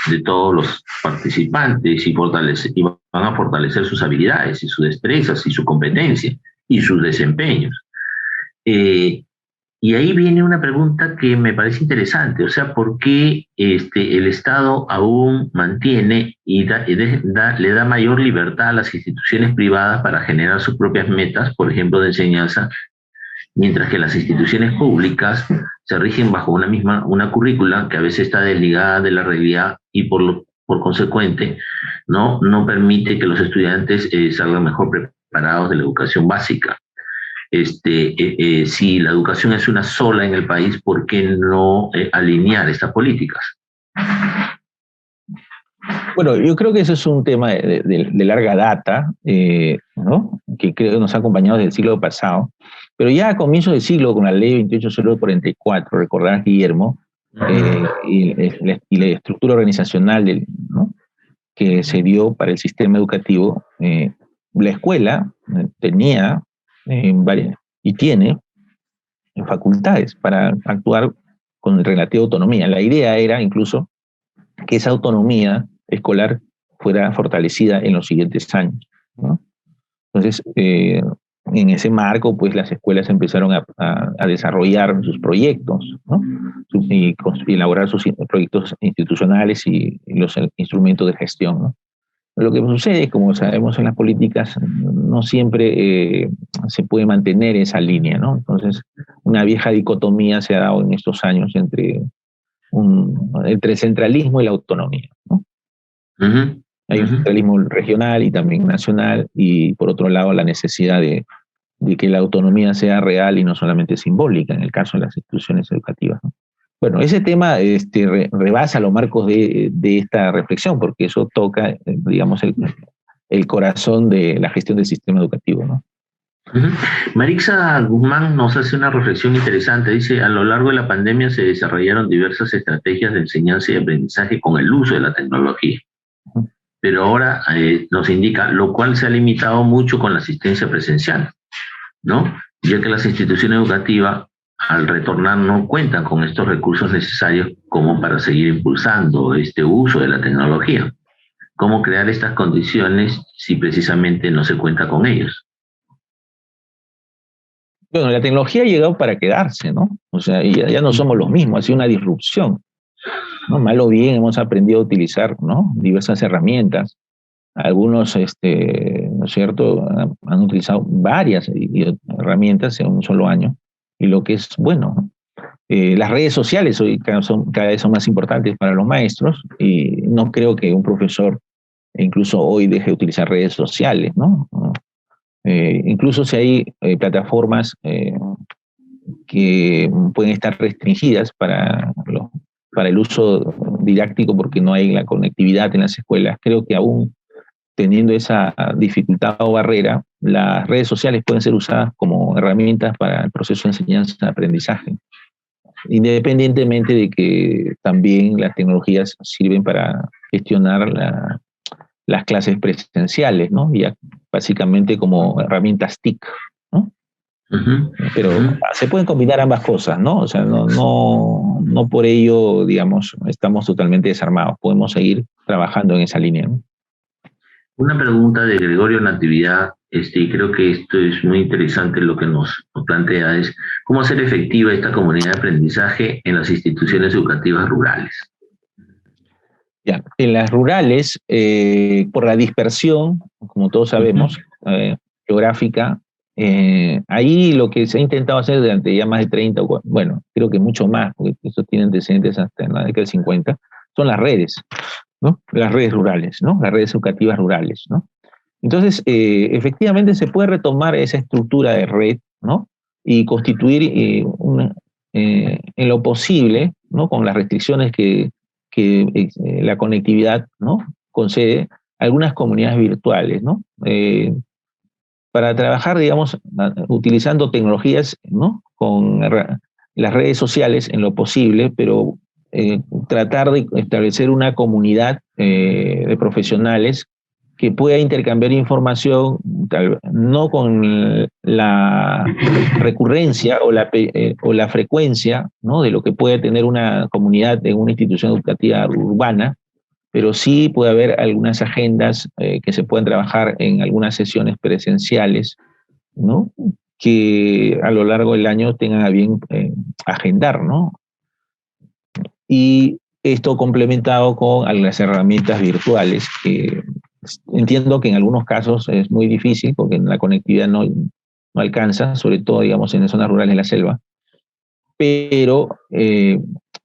de todos los participantes y van a fortalecer sus habilidades y sus destrezas y su competencia y sus desempeños. Y ahí viene una pregunta que me parece interesante, o sea, ¿por qué el Estado aún mantiene y le da mayor libertad a las instituciones privadas para generar sus propias metas, por ejemplo, de enseñanza, mientras que las instituciones públicas se rigen bajo una currícula que a veces está desligada de la realidad y por consecuente no permite que los estudiantes salgan mejor preparados de la educación básica? Si la educación es una sola en el país, ¿por qué no alinear estas políticas? Bueno, yo creo que eso es un tema de larga data, ¿no?, que creo que nos ha acompañado desde el siglo pasado, pero ya a comienzos del siglo, con la ley 28044, recordarás, Guillermo, y la estructura organizacional ¿no?, que se dio para el sistema educativo, la escuela tenía y tiene facultades para actuar con relativa autonomía. La idea era incluso que esa autonomía escolar fuera fortalecida en los siguientes años, ¿no? Entonces, en ese marco, pues las escuelas empezaron a desarrollar sus proyectos, ¿no?, y elaborar sus proyectos institucionales y los instrumentos de gestión, ¿no? Lo que sucede, como sabemos en las políticas, no siempre se puede mantener esa línea, ¿no? Entonces, una vieja dicotomía se ha dado en estos años entre el centralismo y la autonomía, ¿no? Hay un centralismo regional y también nacional, y por otro lado la necesidad de que la autonomía sea real y no solamente simbólica en el caso de las instituciones educativas, ¿no? Bueno, ese tema rebasa los marcos de esta reflexión, porque eso toca, digamos, el corazón de la gestión del sistema educativo, ¿no? Marixa Guzmán nos hace una reflexión interesante. Dice: a lo largo de la pandemia se desarrollaron diversas estrategias de enseñanza y aprendizaje con el uso de la tecnología. Pero ahora nos indica, lo cual se ha limitado mucho con la asistencia presencial, ¿no? Ya que las instituciones educativas, al retornar, no cuentan con estos recursos necesarios como para seguir impulsando este uso de la tecnología. cómo crear estas condiciones si precisamente no se cuenta con ellos. Bueno, la tecnología ha llegado para quedarse, ¿no? O sea, ya no somos los mismos, ha sido una disrupción, ¿no? Mal o bien hemos aprendido a utilizar, ¿no?, diversas herramientas. Algunos, ¿no es cierto?, han utilizado varias herramientas en un solo año, y lo que es bueno, ¿no? Las redes sociales hoy cada vez son más importantes para los maestros, y no creo que un profesor incluso hoy deje de utilizar redes sociales, ¿no? Incluso si hay plataformas que pueden estar restringidas para el uso didáctico porque no hay la conectividad en las escuelas, creo que aún teniendo esa dificultad o barrera, las redes sociales pueden ser usadas como herramientas para el proceso de enseñanza-aprendizaje, independientemente de que también las tecnologías sirven para gestionar las clases presenciales, ¿no? Ya básicamente como herramientas TIC, ¿no? Pero se pueden combinar ambas cosas, ¿no? O sea, no por ello, digamos, estamos totalmente desarmados. Podemos seguir trabajando en esa línea, ¿no? Una pregunta de Gregorio Natividad, y creo que esto es muy interesante lo que nos plantea, es cómo hacer efectiva esta comunidad de aprendizaje en las instituciones educativas rurales. Ya, en las rurales, por la dispersión, como todos sabemos, geográfica, ahí lo que se ha intentado hacer durante ya más de 30, bueno, creo que mucho más, porque eso tiene antecedentes hasta en la década del 50, son las redes, ¿no? Las redes rurales, ¿no? Las redes educativas rurales, ¿no? Entonces, efectivamente se puede retomar esa estructura de red, ¿no? Y constituir en lo posible, ¿no?, con las restricciones que la conectividad, ¿no?, concede, algunas comunidades virtuales, ¿no? Para trabajar, digamos, utilizando tecnologías, ¿no?, con las redes sociales en lo posible, pero tratar de establecer una comunidad de profesionales que pueda intercambiar información, no con la recurrencia o la frecuencia, ¿no?, de lo que puede tener una comunidad en una institución educativa urbana, pero sí puede haber algunas agendas que se puedan trabajar en algunas sesiones presenciales, ¿no?, que a lo largo del año tengan a bien agendar, ¿no? Y esto complementado con algunas herramientas virtuales que entiendo que en algunos casos es muy difícil porque la conectividad no alcanza, sobre todo, digamos, en las zonas rurales de la selva, pero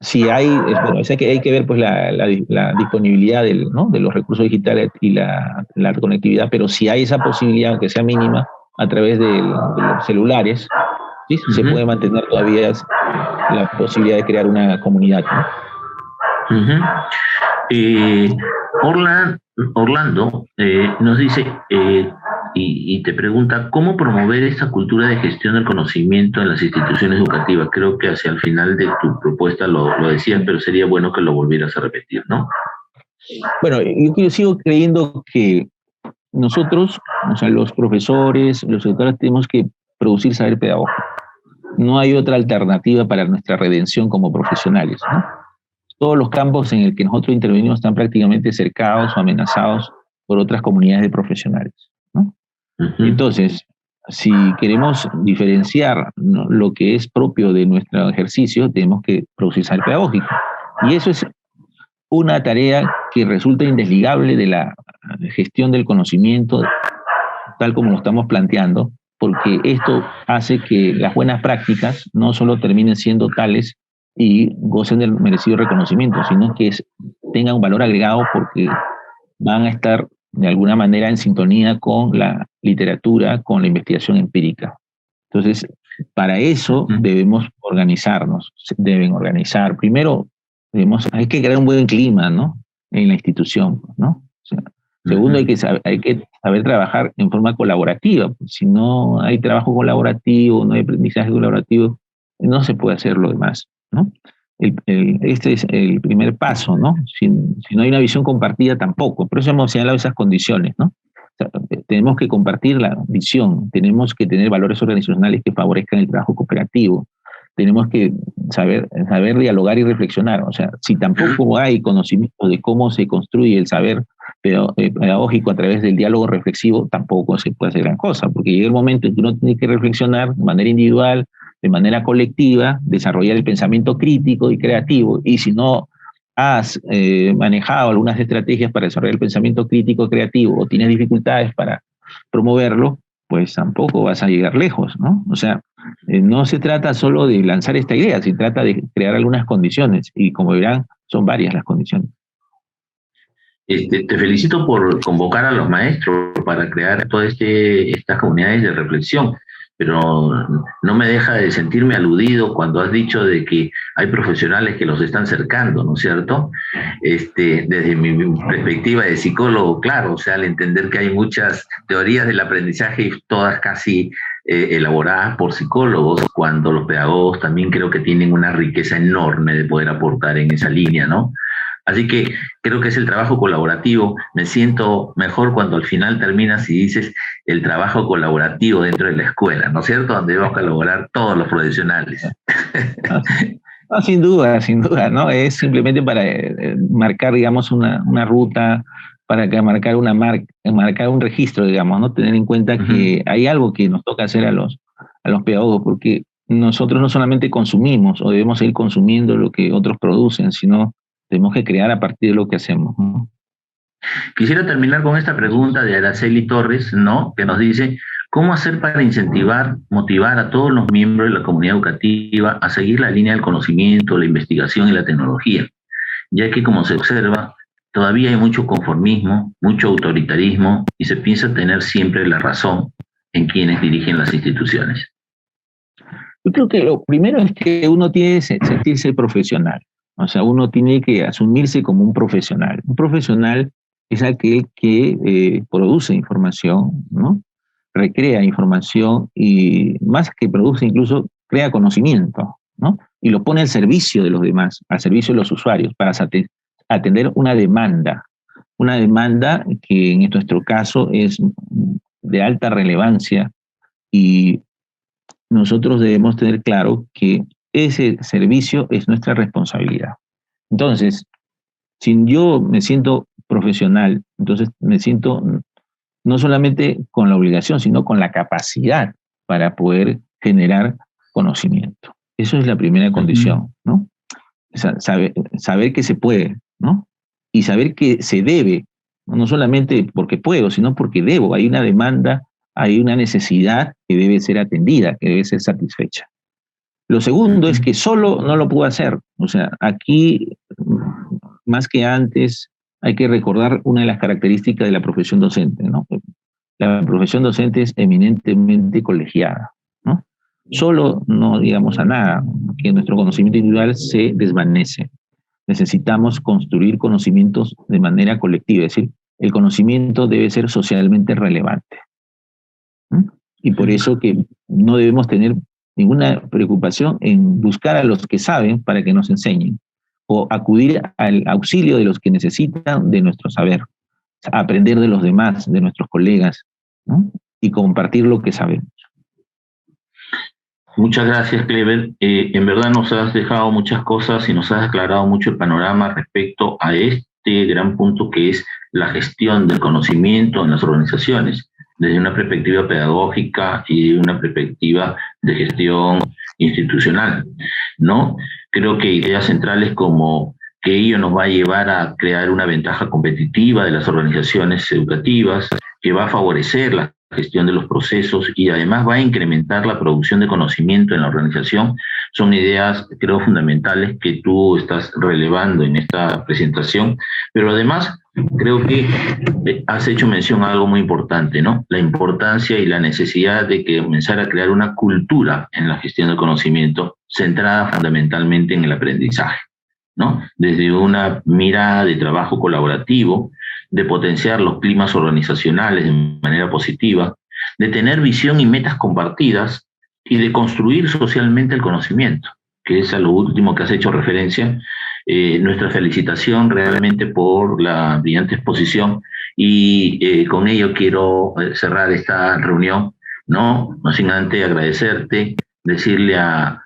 si hay, bueno, hay que ver pues la disponibilidad ¿no?, de los recursos digitales y la conectividad, pero si hay esa posibilidad, aunque sea mínima, a través de los celulares, ¿sí?, se puede mantener todavía la posibilidad de crear una comunidad, ¿no? Orlando nos dice y te pregunta cómo promover esta cultura de gestión del conocimiento en las instituciones educativas. Creo que hacia el final de tu propuesta lo decías, pero sería bueno que lo volvieras a repetir, ¿no? Bueno, yo sigo creyendo que nosotros, o sea, los profesores, los educadores, tenemos que producir saber pedagógico. No hay otra alternativa para nuestra redención como profesionales, ¿no? Todos los campos en el que nosotros intervenimos están prácticamente cercados o amenazados por otras comunidades de profesionales, ¿no? Entonces, si queremos diferenciar, ¿no?, lo que es propio de nuestro ejercicio, tenemos que producir saber pedagógico. Y eso es una tarea que resulta indesligable de la gestión del conocimiento, tal como lo estamos planteando, porque esto hace que las buenas prácticas no solo terminen siendo tales y gocen del merecido reconocimiento, sino que tengan un valor agregado porque van a estar de alguna manera en sintonía con la literatura, con la investigación empírica. Entonces, para eso debemos organizarnos, deben organizar. Primero, hay que crear un buen clima, ¿no?, en la institución, ¿no? O sea, segundo, hay que saber trabajar en forma colaborativa. Si no hay trabajo colaborativo, no hay aprendizaje colaborativo, no se puede hacer lo demás, ¿no? Este es el primer paso, ¿no? Si no hay una visión compartida tampoco. Por eso hemos señalado esas condiciones, ¿no? O sea, tenemos que compartir la visión, tenemos que tener valores organizacionales que favorezcan el trabajo cooperativo, tenemos que saber dialogar y reflexionar. O sea, si tampoco hay conocimiento de cómo se construye el saber pedagógico a través del diálogo reflexivo, tampoco se puede hacer gran cosa, porque llega el momento en que uno tiene que reflexionar de manera individual, de manera colectiva, desarrollar el pensamiento crítico y creativo, y si no has manejado algunas estrategias para desarrollar el pensamiento crítico y creativo, o tienes dificultades para promoverlo, pues tampoco vas a llegar lejos, ¿no? O sea, no se trata solo de lanzar esta idea, se trata de crear algunas condiciones, y como verán, son varias las condiciones. Te felicito por convocar a los maestros para crear todas estas comunidades de reflexión, pero no me deja de sentirme aludido cuando has dicho de que hay profesionales que los están cercando, ¿no es cierto? Desde mi perspectiva de psicólogo, claro, o sea, al entender que hay muchas teorías del aprendizaje, todas casi elaboradas por psicólogos, cuando los pedagogos también creo que tienen una riqueza enorme de poder aportar en esa línea, ¿no? Así que creo que es el trabajo colaborativo. Me siento mejor cuando al final terminas y dices el trabajo colaborativo dentro de la escuela, ¿no es cierto? Donde debemos colaborar todos los profesionales. No, sin duda, ¿no? Es simplemente para marcar, digamos, una ruta, para que marcar marcar un registro, digamos, ¿no? Tener en cuenta que hay algo que nos toca hacer a los pedagogos, porque nosotros no solamente consumimos o debemos seguir consumiendo lo que otros producen, sino tenemos que crear a partir de lo que hacemos, ¿no? Quisiera terminar con esta pregunta de Araceli Torres, ¿no? Que nos dice, ¿cómo hacer para incentivar, motivar a todos los miembros de la comunidad educativa a seguir la línea del conocimiento, la investigación y la tecnología? Ya que, como se observa, todavía hay mucho conformismo, mucho autoritarismo y se piensa tener siempre la razón en quienes dirigen las instituciones. Yo creo que lo primero es que uno tiene que sentirse profesional. O sea, uno tiene que asumirse como un profesional. Un profesional es aquel que produce información, ¿no? Recrea información y más que produce, incluso crea conocimiento, ¿no? Y lo pone al servicio de los demás, al servicio de los usuarios, para atender una demanda que en nuestro caso es de alta relevancia, y nosotros debemos tener claro que ese servicio es nuestra responsabilidad. Entonces, si yo me siento profesional, entonces me siento no solamente con la obligación, sino con la capacidad para poder generar conocimiento. Eso es la primera condición, ¿no? Saber que se puede, ¿no? Y saber que se debe, no solamente porque puedo, sino porque debo. Hay una demanda, hay una necesidad que debe ser atendida, que debe ser satisfecha. Lo segundo es que solo no lo puedo hacer. O sea, aquí, más que antes, hay que recordar una de las características de la profesión docente, ¿no? La profesión docente es eminentemente colegiada, ¿no? Solo no digamos a nada, que nuestro conocimiento individual se desvanece. Necesitamos construir conocimientos de manera colectiva, es decir, el conocimiento debe ser socialmente relevante. Y por eso que no debemos tener ninguna preocupación en buscar a los que saben para que nos enseñen, o acudir al auxilio de los que necesitan de nuestro saber, aprender de los demás, de nuestros colegas, ¿no? Y compartir lo que sabemos. Muchas gracias, Clever. En verdad nos has dejado muchas cosas y nos has aclarado mucho el panorama respecto a este gran punto que es la gestión del conocimiento en las organizaciones, desde una perspectiva pedagógica y una perspectiva de gestión institucional, ¿no? Creo que ideas centrales como que ello nos va a llevar a crear una ventaja competitiva de las organizaciones educativas, que va a favorecer la gestión de los procesos y además va a incrementar la producción de conocimiento en la organización, son ideas, creo, fundamentales que tú estás relevando en esta presentación, pero además creo que has hecho mención a algo muy importante, ¿no? La importancia y la necesidad de que comenzar a crear una cultura en la gestión del conocimiento centrada fundamentalmente en el aprendizaje, ¿no? Desde una mirada de trabajo colaborativo, de potenciar los climas organizacionales de manera positiva, de tener visión y metas compartidas y de construir socialmente el conocimiento, que es a lo último que has hecho referencia. Nuestra felicitación realmente por la brillante exposición y con ello quiero cerrar esta reunión, ¿no? No sin antes agradecerte, decirle a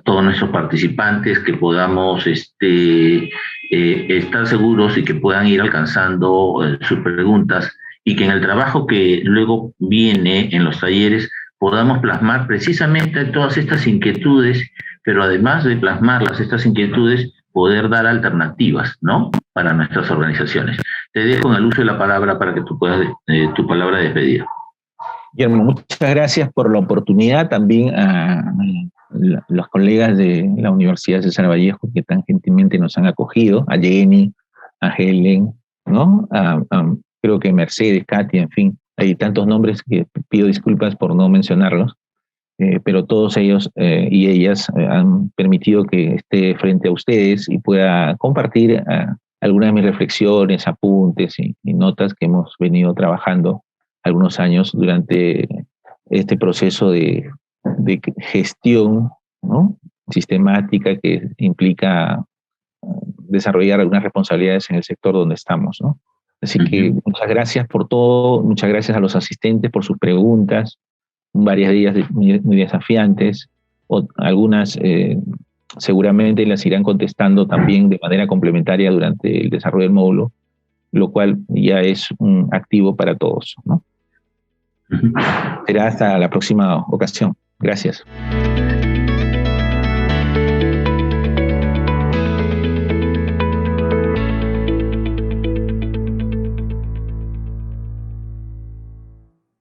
todos nuestros participantes que podamos estar seguros y que puedan ir alcanzando sus preguntas y que en el trabajo que luego viene en los talleres podamos plasmar precisamente todas estas inquietudes, pero además de plasmarlas, estas inquietudes, poder dar alternativas, ¿no?, para nuestras organizaciones. Te dejo en el uso de la palabra para que tú puedas tu palabra de despedida. Guillermo, muchas gracias por la oportunidad, también a los colegas de la Universidad César Vallejo que tan gentilmente nos han acogido, a Jenny, a Helen, ¿no? Creo que Mercedes, Katia, en fin, hay tantos nombres que pido disculpas por no mencionarlos, pero todos ellos y ellas han permitido que esté frente a ustedes y pueda compartir algunas de mis reflexiones, apuntes y notas que hemos venido trabajando algunos años durante este proceso de gestión, ¿no?, sistemática que implica desarrollar algunas responsabilidades en el sector donde estamos, ¿no? Así que muchas gracias por todo, muchas gracias a los asistentes por sus preguntas, varias de ellas muy desafiantes, algunas seguramente las irán contestando también de manera complementaria durante el desarrollo del módulo, lo cual ya es un activo para todos, ¿no? Será hasta la próxima ocasión. Gracias.